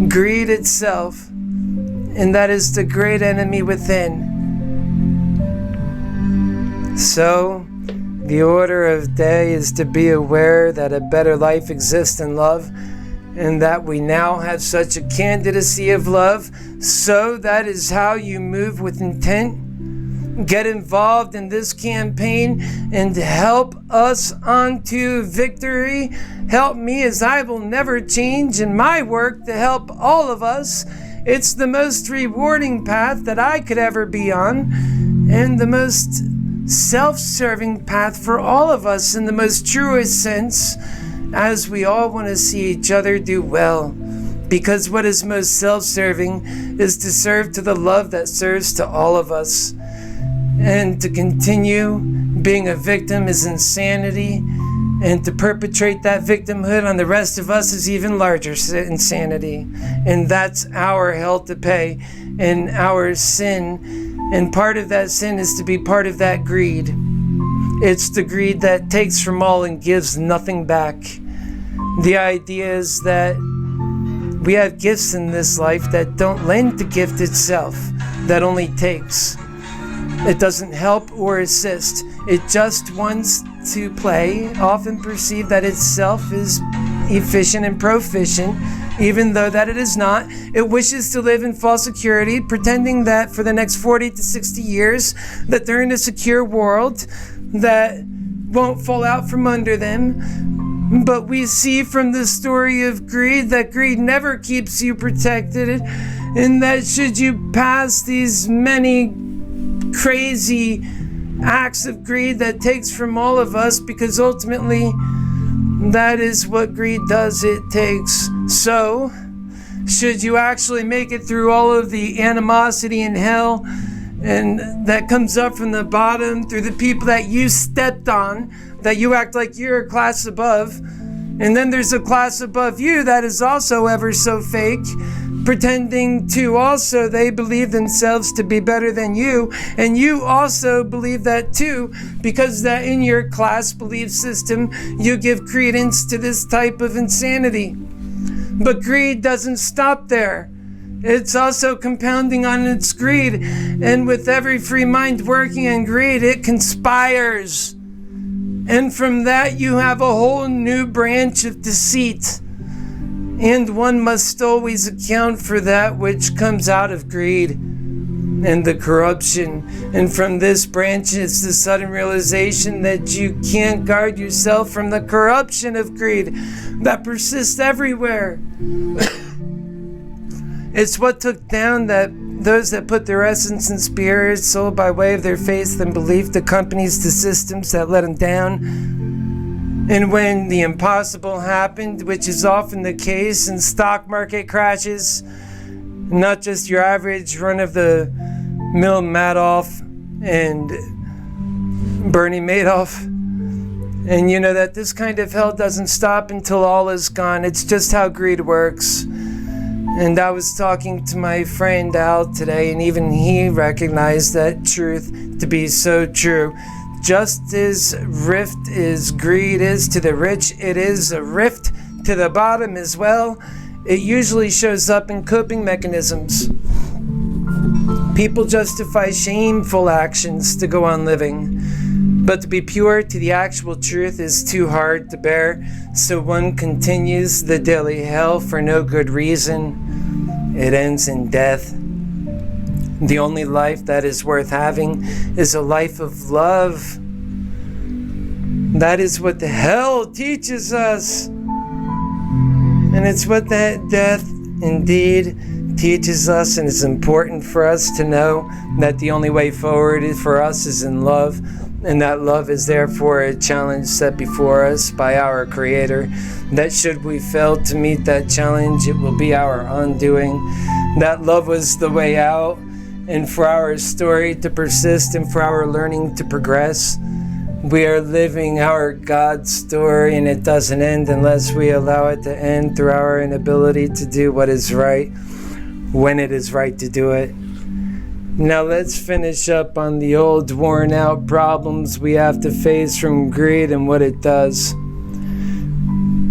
Greed itself. And that is the great enemy within. So, the order of day is to be aware that a better life exists in love, and that we now have such a candidacy of love. So that is how you move with intent. Get involved in this campaign and help us onto victory. Help me, as I will never change in my work to help all of us. It's the most rewarding path that I could ever be on, and the most self-serving path for all of us in the most truest sense, as we all want to see each other do well. Because what is most self-serving is to serve to the love that serves to all of us. And to continue being a victim is insanity, and to perpetrate that victimhood on the rest of us is even larger insanity. And that's our hell to pay, and our sin. And part of that sin is to be part of that greed. It's the greed that takes from all and gives nothing back. The idea is that we have gifts in this life that don't lend the gift itself, that only takes. It doesn't help or assist. It just wants to play, often perceive that itself is efficient and proficient, even though that it is not. It wishes to live in false security, pretending that for the next 40 to 60 years that they're in a secure world that won't fall out from under them. But we see from the story of greed that greed never keeps you protected, and that should you pass these many crazy acts of greed that takes from all of us, because ultimately that is what greed does, it takes. So, should you actually make it through all of the animosity in hell, and that comes up from the bottom through the people that you stepped on, that you act like you're a class above, and then there's a class above you that is also ever so fake, pretending to also they believe themselves to be better than you, and you also believe that too, because that in your class belief system you give credence to this type of insanity. But greed doesn't stop there. It's also compounding on its greed, and with every free mind working in greed, it conspires. And from that you have a whole new branch of deceit. And one must always account for that which comes out of greed and the corruption. And from this branch is the sudden realization that you can't guard yourself from the corruption of greed that persists everywhere. It's what took down those that put their essence and spirit, soul by way of their faith and belief, the companies, the systems that let them down. And when the impossible happened, which is often the case in stock market crashes, not just your average run-of-the-mill Madoff and Bernie Madoff. And you know that this kind of hell doesn't stop until all is gone. It's just how greed works. And I was talking to my friend Al today, and even he recognized that truth to be so true. Just as rift is greed is to the rich, it is a rift to the bottom as well. It usually shows up in coping mechanisms. People justify shameful actions to go on living. But to be pure to the actual truth is too hard to bear, so one continues the daily hell for no good reason. It ends in death. The only life that is worth having is a life of love. That is what the hell teaches us. And it's what that death indeed teaches us, and it's important for us to know that the only way forward for us is in love. And that love is therefore a challenge set before us by our Creator, that should we fail to meet that challenge, it will be our undoing. That love was the way out, and for our story to persist and for our learning to progress, we are living our God story, and it doesn't end unless we allow it to end through our inability to do what is right when it is right to do it. Now let's finish up on the old worn out problems we have to face from greed and what it does,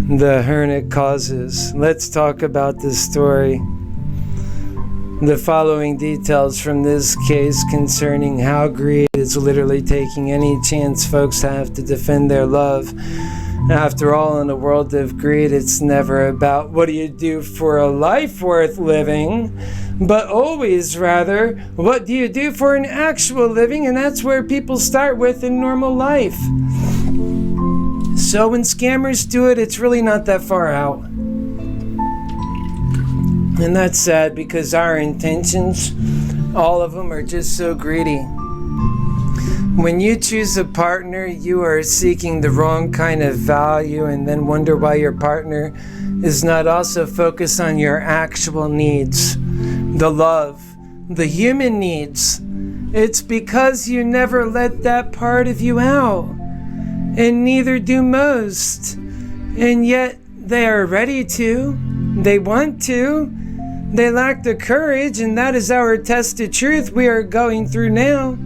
the hurt it causes. Let's talk about this story. The following details from this case concerning how greed is literally taking any chance folks have to defend their love. After all, in a world of greed, it's never about what do you do for a life worth living, but always rather, what do you do for an actual living? And that's where people start with in normal life. So when scammers do it, it's really not that far out. And that's sad because our intentions, all of them, are just so greedy. When you choose a partner, you are seeking the wrong kind of value and then wonder why your partner is not also focused on your actual needs, the love, the human needs. It's because you never let that part of you out, and neither do most. And yet they are ready to, they want to, they lack the courage, and that is our tested truth we are going through now.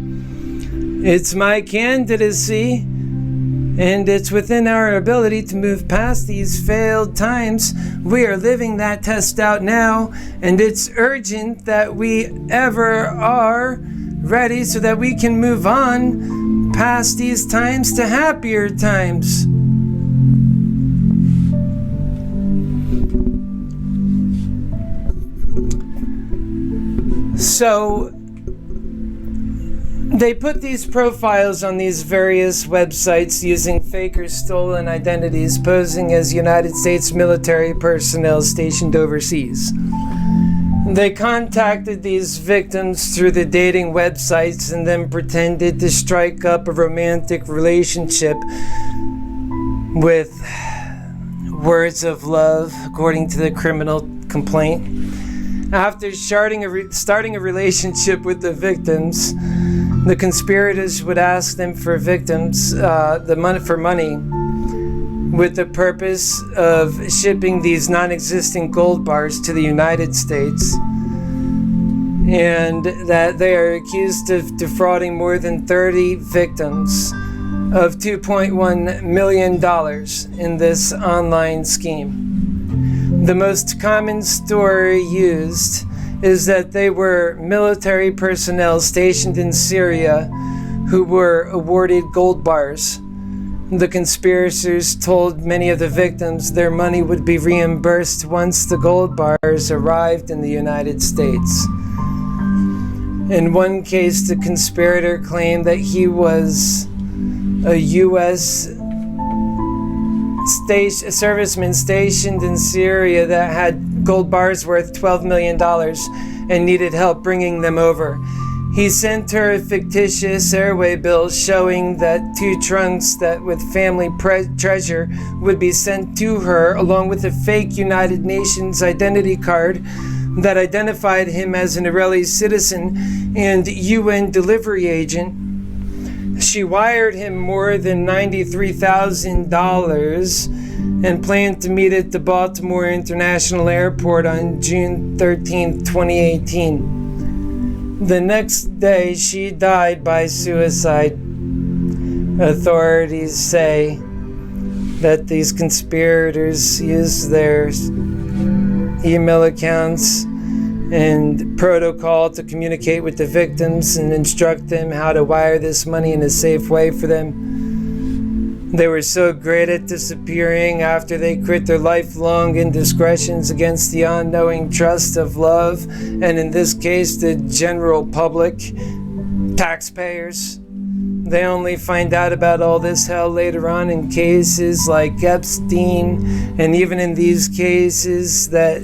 It's my candidacy, and it's within our ability to move past these failed times. We are living that test out now, and it's urgent that we ever are ready so that we can move on past these times to happier times. So they put these profiles on these various websites using fake or stolen identities, posing as United States military personnel stationed overseas. They contacted these victims through the dating websites and then pretended to strike up a romantic relationship with words of love, according to the criminal complaint. After starting a relationship with the victims, the conspirators would ask them for money, with the purpose of shipping these non-existent gold bars to the United States, and that they are accused of defrauding more than 30 victims of $2.1 million in this online scheme. The most common story used is that they were military personnel stationed in Syria who were awarded gold bars. The conspirators told many of the victims their money would be reimbursed once the gold bars arrived in the United States. In one case, the conspirator claimed that he was a U.S. serviceman stationed in Syria that had gold bars worth $12 million and needed help bringing them over. He sent her a fictitious airway bill showing that 2 trunks that with family treasure would be sent to her, along with a fake United Nations identity card that identified him as an Israeli citizen and UN delivery agent. She wired him more than $93,000 and planned to meet at the Baltimore International Airport on June 13, 2018. The next day, she died by suicide. Authorities say that these conspirators used their email accounts and protocol to communicate with the victims and instruct them how to wire this money in a safe way for them. They were so great at disappearing after they quit their lifelong indiscretions against the unknowing trust of love, and in this case, the general public, taxpayers. They only find out about all this hell later on in cases like Epstein, and even in these cases that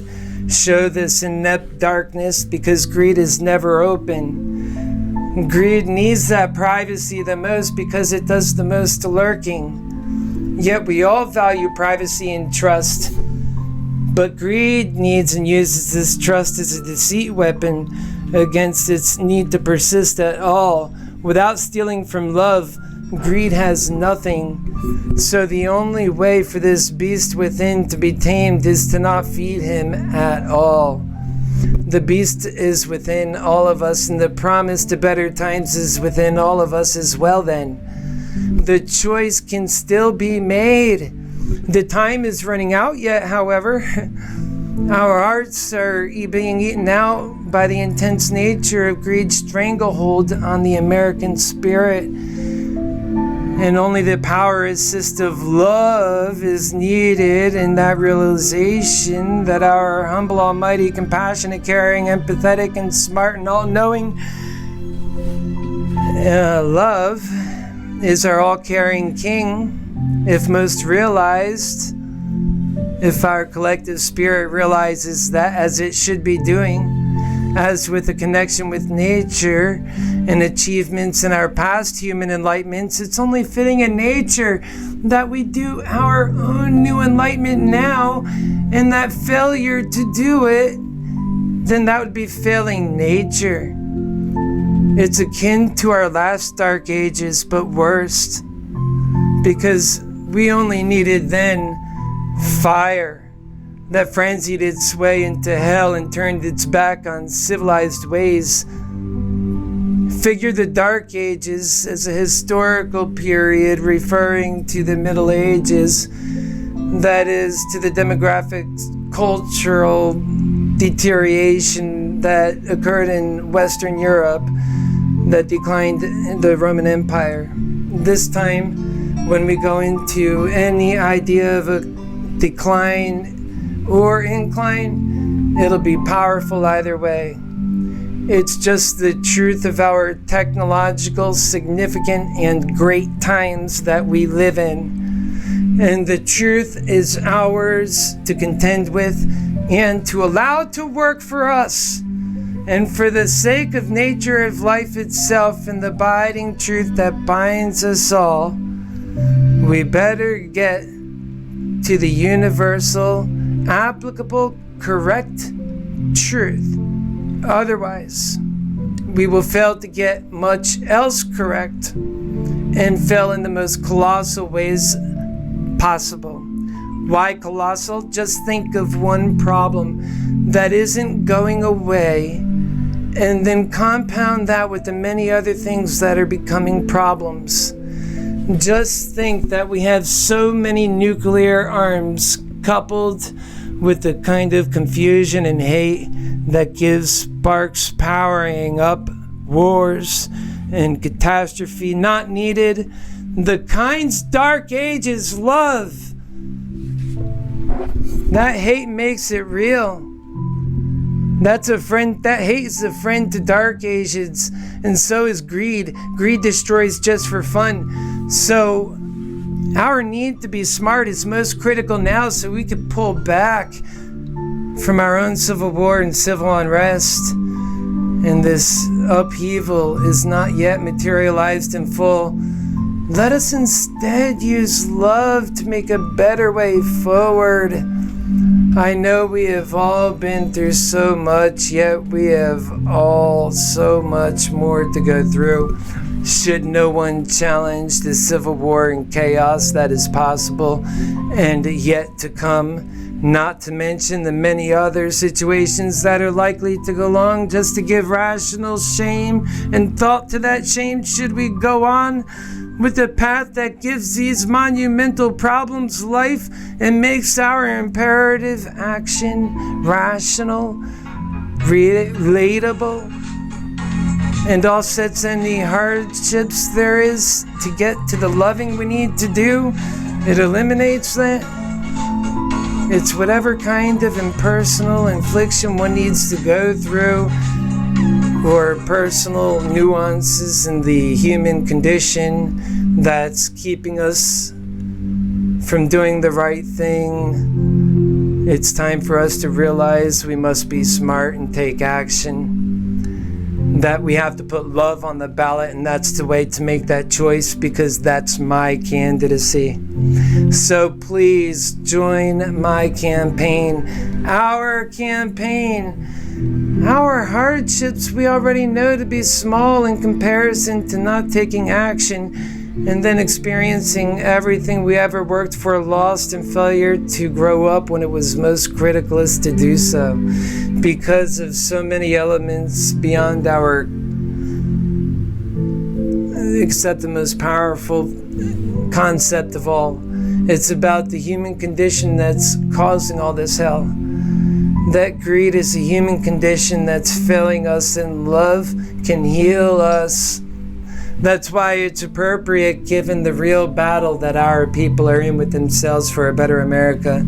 show this inept darkness, because greed is never open. Greed needs that privacy the most because it does the most lurking. Yet we all value privacy and trust. But greed needs and uses this trust as a deceit weapon against its need to persist at all. Without stealing from love, greed has nothing. So the only way for this beast within to be tamed is to not feed him at all. The beast is within all of us, and the promise to better times is within all of us as well then. The choice can still be made. The time is running out yet, however. Our hearts are being eaten out by the intense nature of greed's stranglehold on the American spirit. And only the power assist of love is needed, and that realization that our humble, almighty, compassionate, caring, empathetic, and smart and all-knowing love is our all-caring king, if most realized, if our collective spirit realizes that as it should be doing, as with a connection with nature and achievements in our past human enlightenments, it's only fitting in nature that we do our own new enlightenment now, and that failure to do it, then that would be failing nature. It's akin to our last dark ages, but worst, because we only needed then fire that frenzied its way into hell and turned its back on civilized ways. Figure the Dark Ages as a historical period referring to the Middle Ages, that is, to the demographic cultural deterioration that occurred in Western Europe that declined the Roman Empire. This time, when we go into any idea of a decline or incline, it'll be powerful either way. It's just the truth of our technological, significant, and great times that we live in. And the truth is ours to contend with and to allow to work for us. And for the sake of nature, of life itself, and the abiding truth that binds us all, we better get to the universal, applicable, correct truth. Otherwise, we will fail to get much else correct and fail in the most colossal ways possible. Why colossal? Just think of one problem that isn't going away, and then compound that with the many other things that are becoming problems. Just think that we have so many nuclear arms coupled with the kind of confusion and hate that gives sparks powering up wars and catastrophe not needed. The kind's dark ages love. That hate makes it real. That's a friend. That hate is a friend to dark ages, and so is greed. Greed destroys just for fun. So our need to be smart is most critical now, so we can pull back from our own civil war and civil unrest, and this upheaval is not yet materialized in full, let us instead use love to make a better way forward. I know we have all been through so much, yet we have all so much more to go through. Should no one challenge the civil war and chaos that is possible and yet to come, not to mention the many other situations that are likely to go along, just to give rational shame and thought to that shame, should we go on with the path that gives these monumental problems life and makes our imperative action rational, relatable, and offsets any hardships there is to get to the loving we need to do? It eliminates that. It's whatever kind of impersonal infliction one needs to go through, or personal nuances in the human condition that's keeping us from doing the right thing. It's time for us to realize we must be smart and take action, that we have to put love on the ballot, and that's the way to make that choice, because that's my candidacy. So please join my campaign, our campaign. Our hardships we already know to be small in comparison to not taking action and then experiencing everything we ever worked for lost and failure to grow up when it was most criticalist to do so, because of so many elements beyond our, except the most powerful concept of all. It's about the human condition that's causing all this hell. That greed is a human condition that's failing us, and love can heal us. That's why it's appropriate, given the real battle that our people are in with themselves for a better America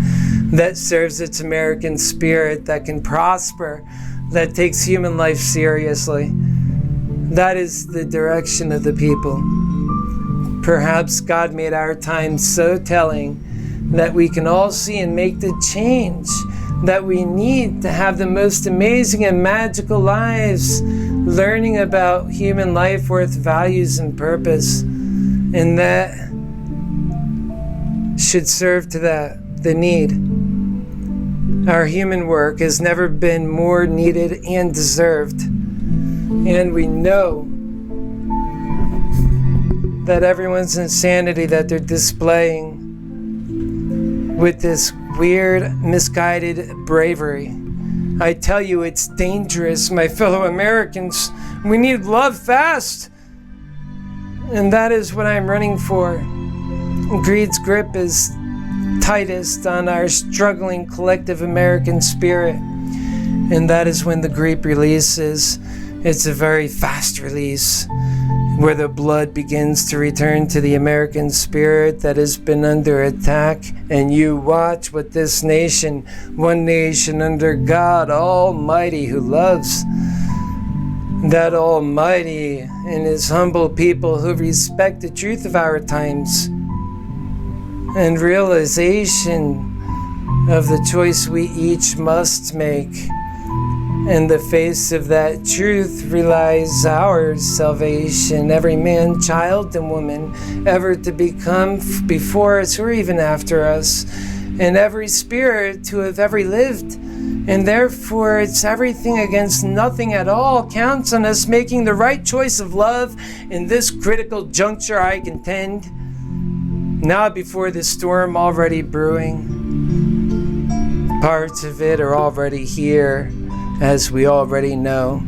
that serves its American spirit, that can prosper, that takes human life seriously. That is the direction of the people. Perhaps God made our time so telling that we can all see and make the change that we need to have the most amazing and magical lives, learning about human life worth, values, and purpose. And that should serve to the need. Our human work has never been more needed and deserved. And we know that everyone's insanity that they're displaying with this weird, misguided bravery. I tell you, it's dangerous, my fellow Americans. We need love fast. And that is what I'm running for. Greed's grip is tightest on our struggling collective American spirit. And that is when the grip releases. It's a very fast release, where the blood begins to return to the American spirit that has been under attack. And you watch what this nation, one nation under God Almighty, who loves that Almighty and His humble people who respect the truth of our times and realization of the choice we each must make. In the face of that truth relies our salvation, every man, child, and woman ever to become before us or even after us, and every spirit to have ever lived. And therefore, it's everything against nothing at all counts on us making the right choice of love in this critical juncture, I contend. Not before the storm already brewing. Parts of it are already here, as we already know,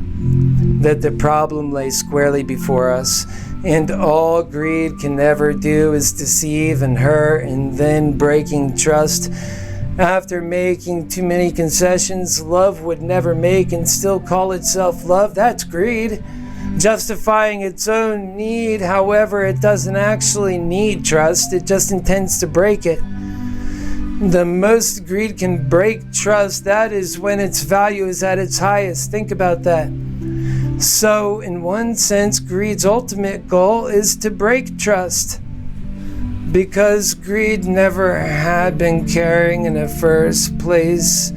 that the problem lay squarely before us, and all greed can ever do is deceive and hurt, and then breaking trust. After making too many concessions love would never make and still call itself love, that's greed. Justifying its own need, however, it doesn't actually need trust, it just intends to break it. The most greed can break trust. That is when its value is at its highest. Think about that. So, in one sense, greed's ultimate goal is to break trust. Because greed never had been caring in the first place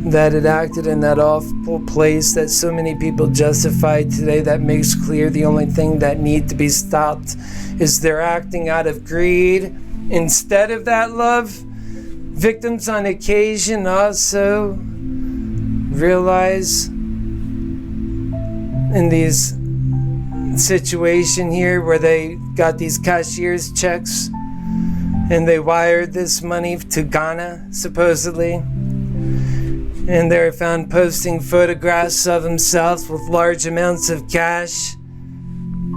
that it acted in that awful place that so many people justify today, that makes clear the only thing that need to be stopped is their acting out of greed instead of that love. Victims on occasion also realize in these situation here where they got these cashier's checks and they wired this money to Ghana, supposedly. And they're found posting photographs of themselves with large amounts of cash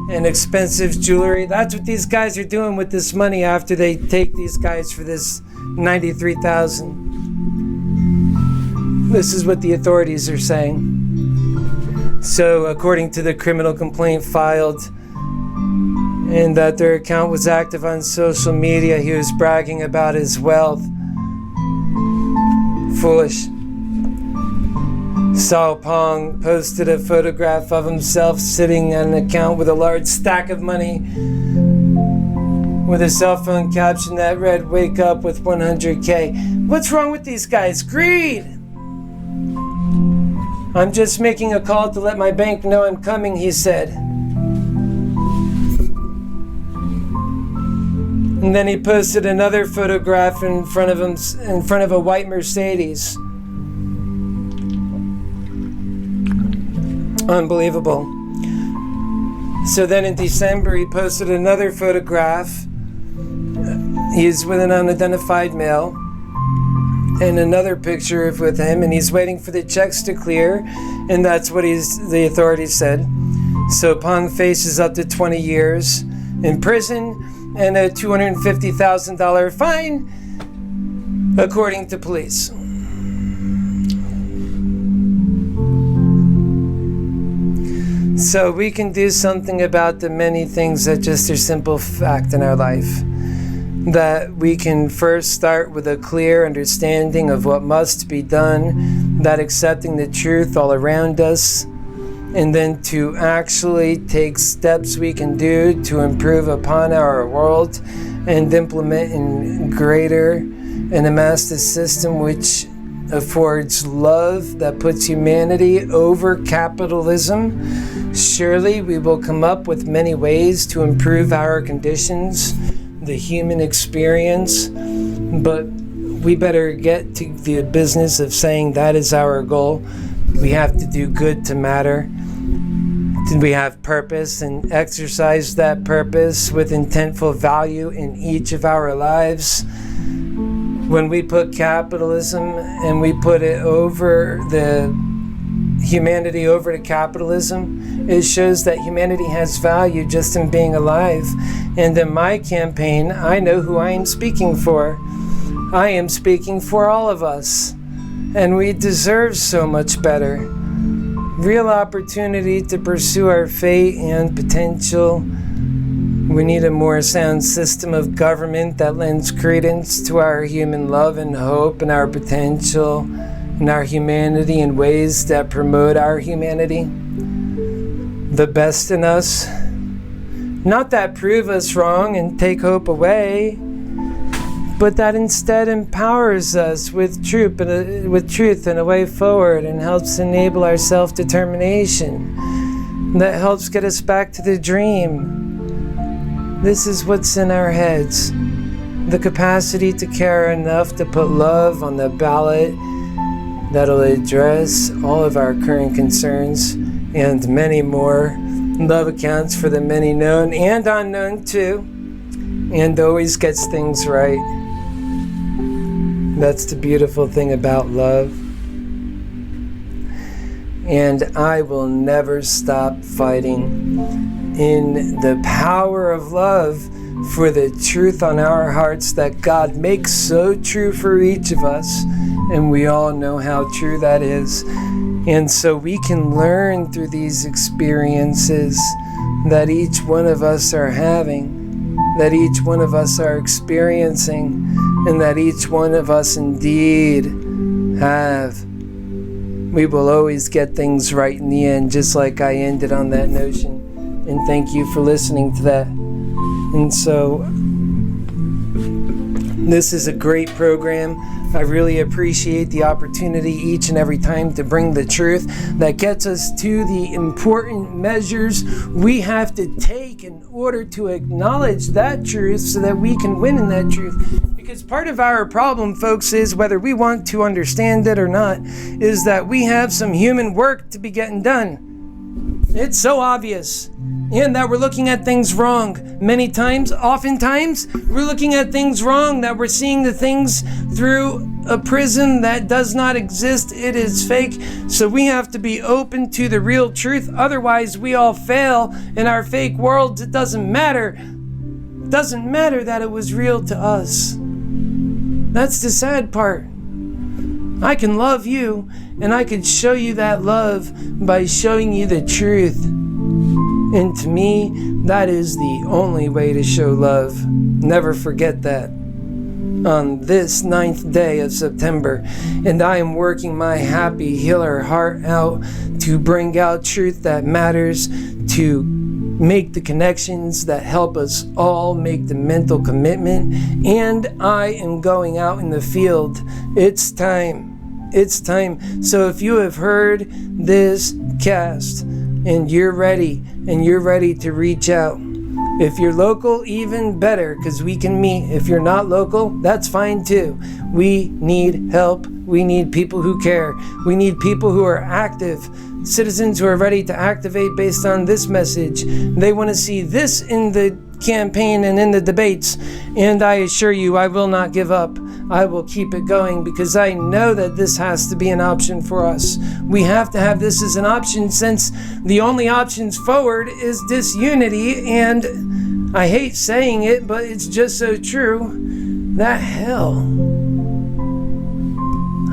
and expensive jewelry. That's what these guys are doing with this money after they take these guys for this $93,000. This is what the authorities are saying. So, according to the criminal complaint filed, and that their account was active on social media, he was bragging about his wealth. Foolish. Sao Pong posted a photograph of himself sitting on an account with a large stack of money with a cell phone caption that read, "Wake up with 100K. What's wrong with these guys? Greed! I'm just making a call to let my bank know I'm coming," he said. And then he posted another photograph in front of a white Mercedes. Unbelievable. So then in December he posted another photograph. He's with an unidentified male. And another picture with him, and he's waiting for the checks to clear, and that's what the authorities said. So Pong faces up to 20 years in prison and a $250,000 fine, according to police. So we can do something about the many things that just are simple fact in our life. That we can first start with a clear understanding of what must be done, that accepting the truth all around us, and then to actually take steps we can do to improve upon our world and implement in greater and amass the system which affords love that puts humanity over capitalism. Surely we will come up with many ways to improve our conditions, the human experience, but we better get to the business of saying that is our goal. We have to do good to matter. We have purpose and exercise that purpose with intentful value in each of our lives. When we put capitalism and we put it over the humanity over to capitalism, it shows that humanity has value just in being alive. And in my campaign, I know who I am speaking for. I am speaking for all of us. And we deserve so much better. Real opportunity to pursue our fate and potential. We need a more sound system of government that lends credence to our human love and hope and our potential and our humanity in ways that promote our humanity. The best in us. Not that prove us wrong and take hope away, but that instead empowers us with truth and a way forward and helps enable our self-determination. That helps get us back to the dream. This is what's in our heads. The capacity to care enough to put love on the ballot that'll address all of our current concerns and many more. Love accounts for the many known and unknown too, and always gets things right. That's the beautiful thing about love. And I will never stop fighting in the power of love for the truth on our hearts that God makes so true for each of us. And we all know how true that is. And so we can learn through these experiences that each one of us are having, that each one of us are experiencing, and that each one of us indeed have. We will always get things right in the end, just like I ended on that notion. And thank you for listening to that. And so, this is a great program. I really appreciate the opportunity each and every time to bring the truth that gets us to the important measures we have to take in order to acknowledge that truth so that we can win in that truth. Because part of our problem, folks, is whether we want to understand it or not, is that we have some human work to be getting done. It's so obvious. And that we're looking at things wrong. Oftentimes, we're looking at things wrong, that we're seeing the things through a prism that does not exist. It is fake. So we have to be open to the real truth. Otherwise, we all fail in our fake worlds. It doesn't matter. It doesn't matter that it was real to us. That's the sad part. I can love you, and I can show you that love by showing you the truth. And to me, that is the only way to show love. Never forget that. On this 9th day of September, and I am working my happy healer heart out to bring out truth that matters, to make the connections that help us all make the mental commitment. And I am going out in the field. It's time. It's time. So if you have heard this cast and you're ready to reach out, if you're local, even better, because we can meet. If you're not local, that's fine too. We need help. We need people who care. We need people who are active, citizens who are ready to activate based on this message. They want to see this in the campaign and in the debates. And I assure you, I will not give up. I will keep it going because I know that this has to be an option for us. We have to have this as an option, since the only options forward is disunity. And I hate saying it, but it's just so true. That hell,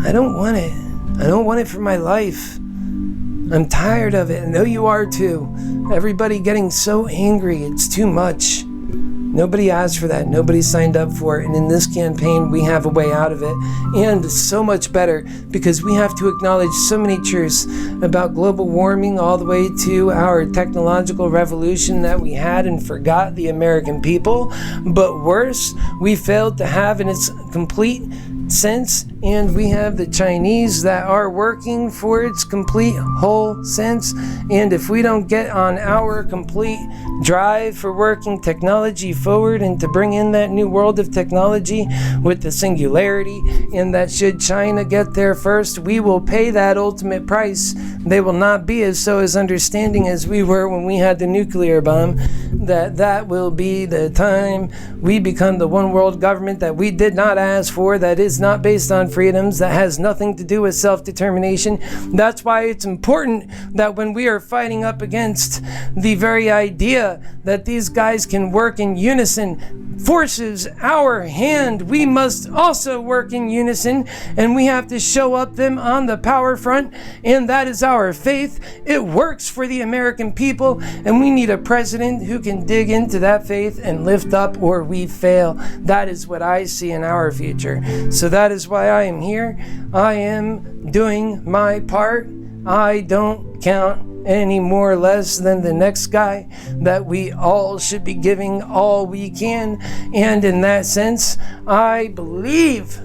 I don't want it. I don't want it for my life. I'm tired of it. I know you are too. Everybody getting so angry. It's too much. Nobody asked for that. Nobody signed up for it. And in this campaign, we have a way out of it. And so much better, because we have to acknowledge so many truths about global warming, all the way to our technological revolution that we had and forgot the American people. But worse, we failed to have in its complete sense, and we have the Chinese that are working for its complete whole sense. And if we don't get on our complete drive for working technology forward and to bring in that new world of technology with the singularity, and that should China get there first, we will pay that ultimate price. They will not be as understanding as we were when we had the nuclear bomb. That will be the time we become the one world government that we did not ask for, that is not based on freedoms, that has nothing to do with self-determination. That's why it's important that when we are fighting up against the very idea that these guys can work in unison, forces our hand, we must also work in unison, and we have to show up them on the power front, and that is our faith. It works for the American people, and we need a president who can dig into that faith and lift up, or we fail. That is what I see in our future. So that is why I am here. I am doing my part. I don't count any more or less than the next guy, that we all should be giving all we can. And in that sense, I believe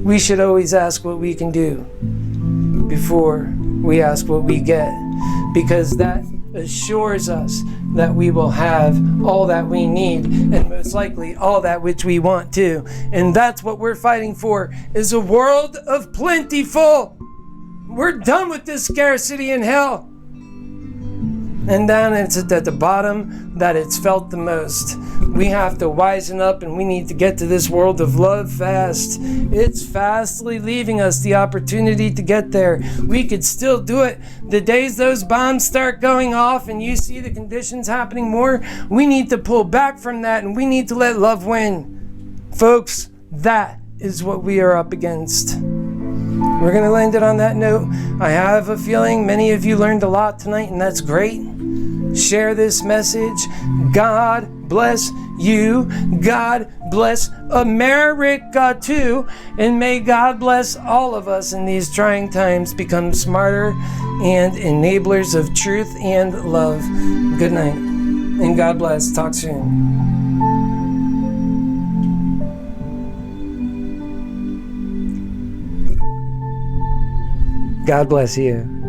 we should always ask what we can do before we ask what we get, because that assures us that we will have all that we need, and most likely all that which we want to. And that's what we're fighting for, is a world of plentiful. We're done with this scarcity and hell. And then it's at the bottom that it's felt the most. We have to wisen up, and we need to get to this world of love fast. It's fastly leaving us the opportunity to get there. We could still do it. The days those bombs start going off and you see the conditions happening more, we need to pull back from that, and we need to let love win. Folks, that is what we are up against. We're going to land it on that note. I have a feeling many of you learned a lot tonight, and that's great. Share this message. God bless you. God bless America too. And may God bless all of us in these trying times become smarter and enablers of truth and love. Good night. And God bless. Talk soon. God bless you.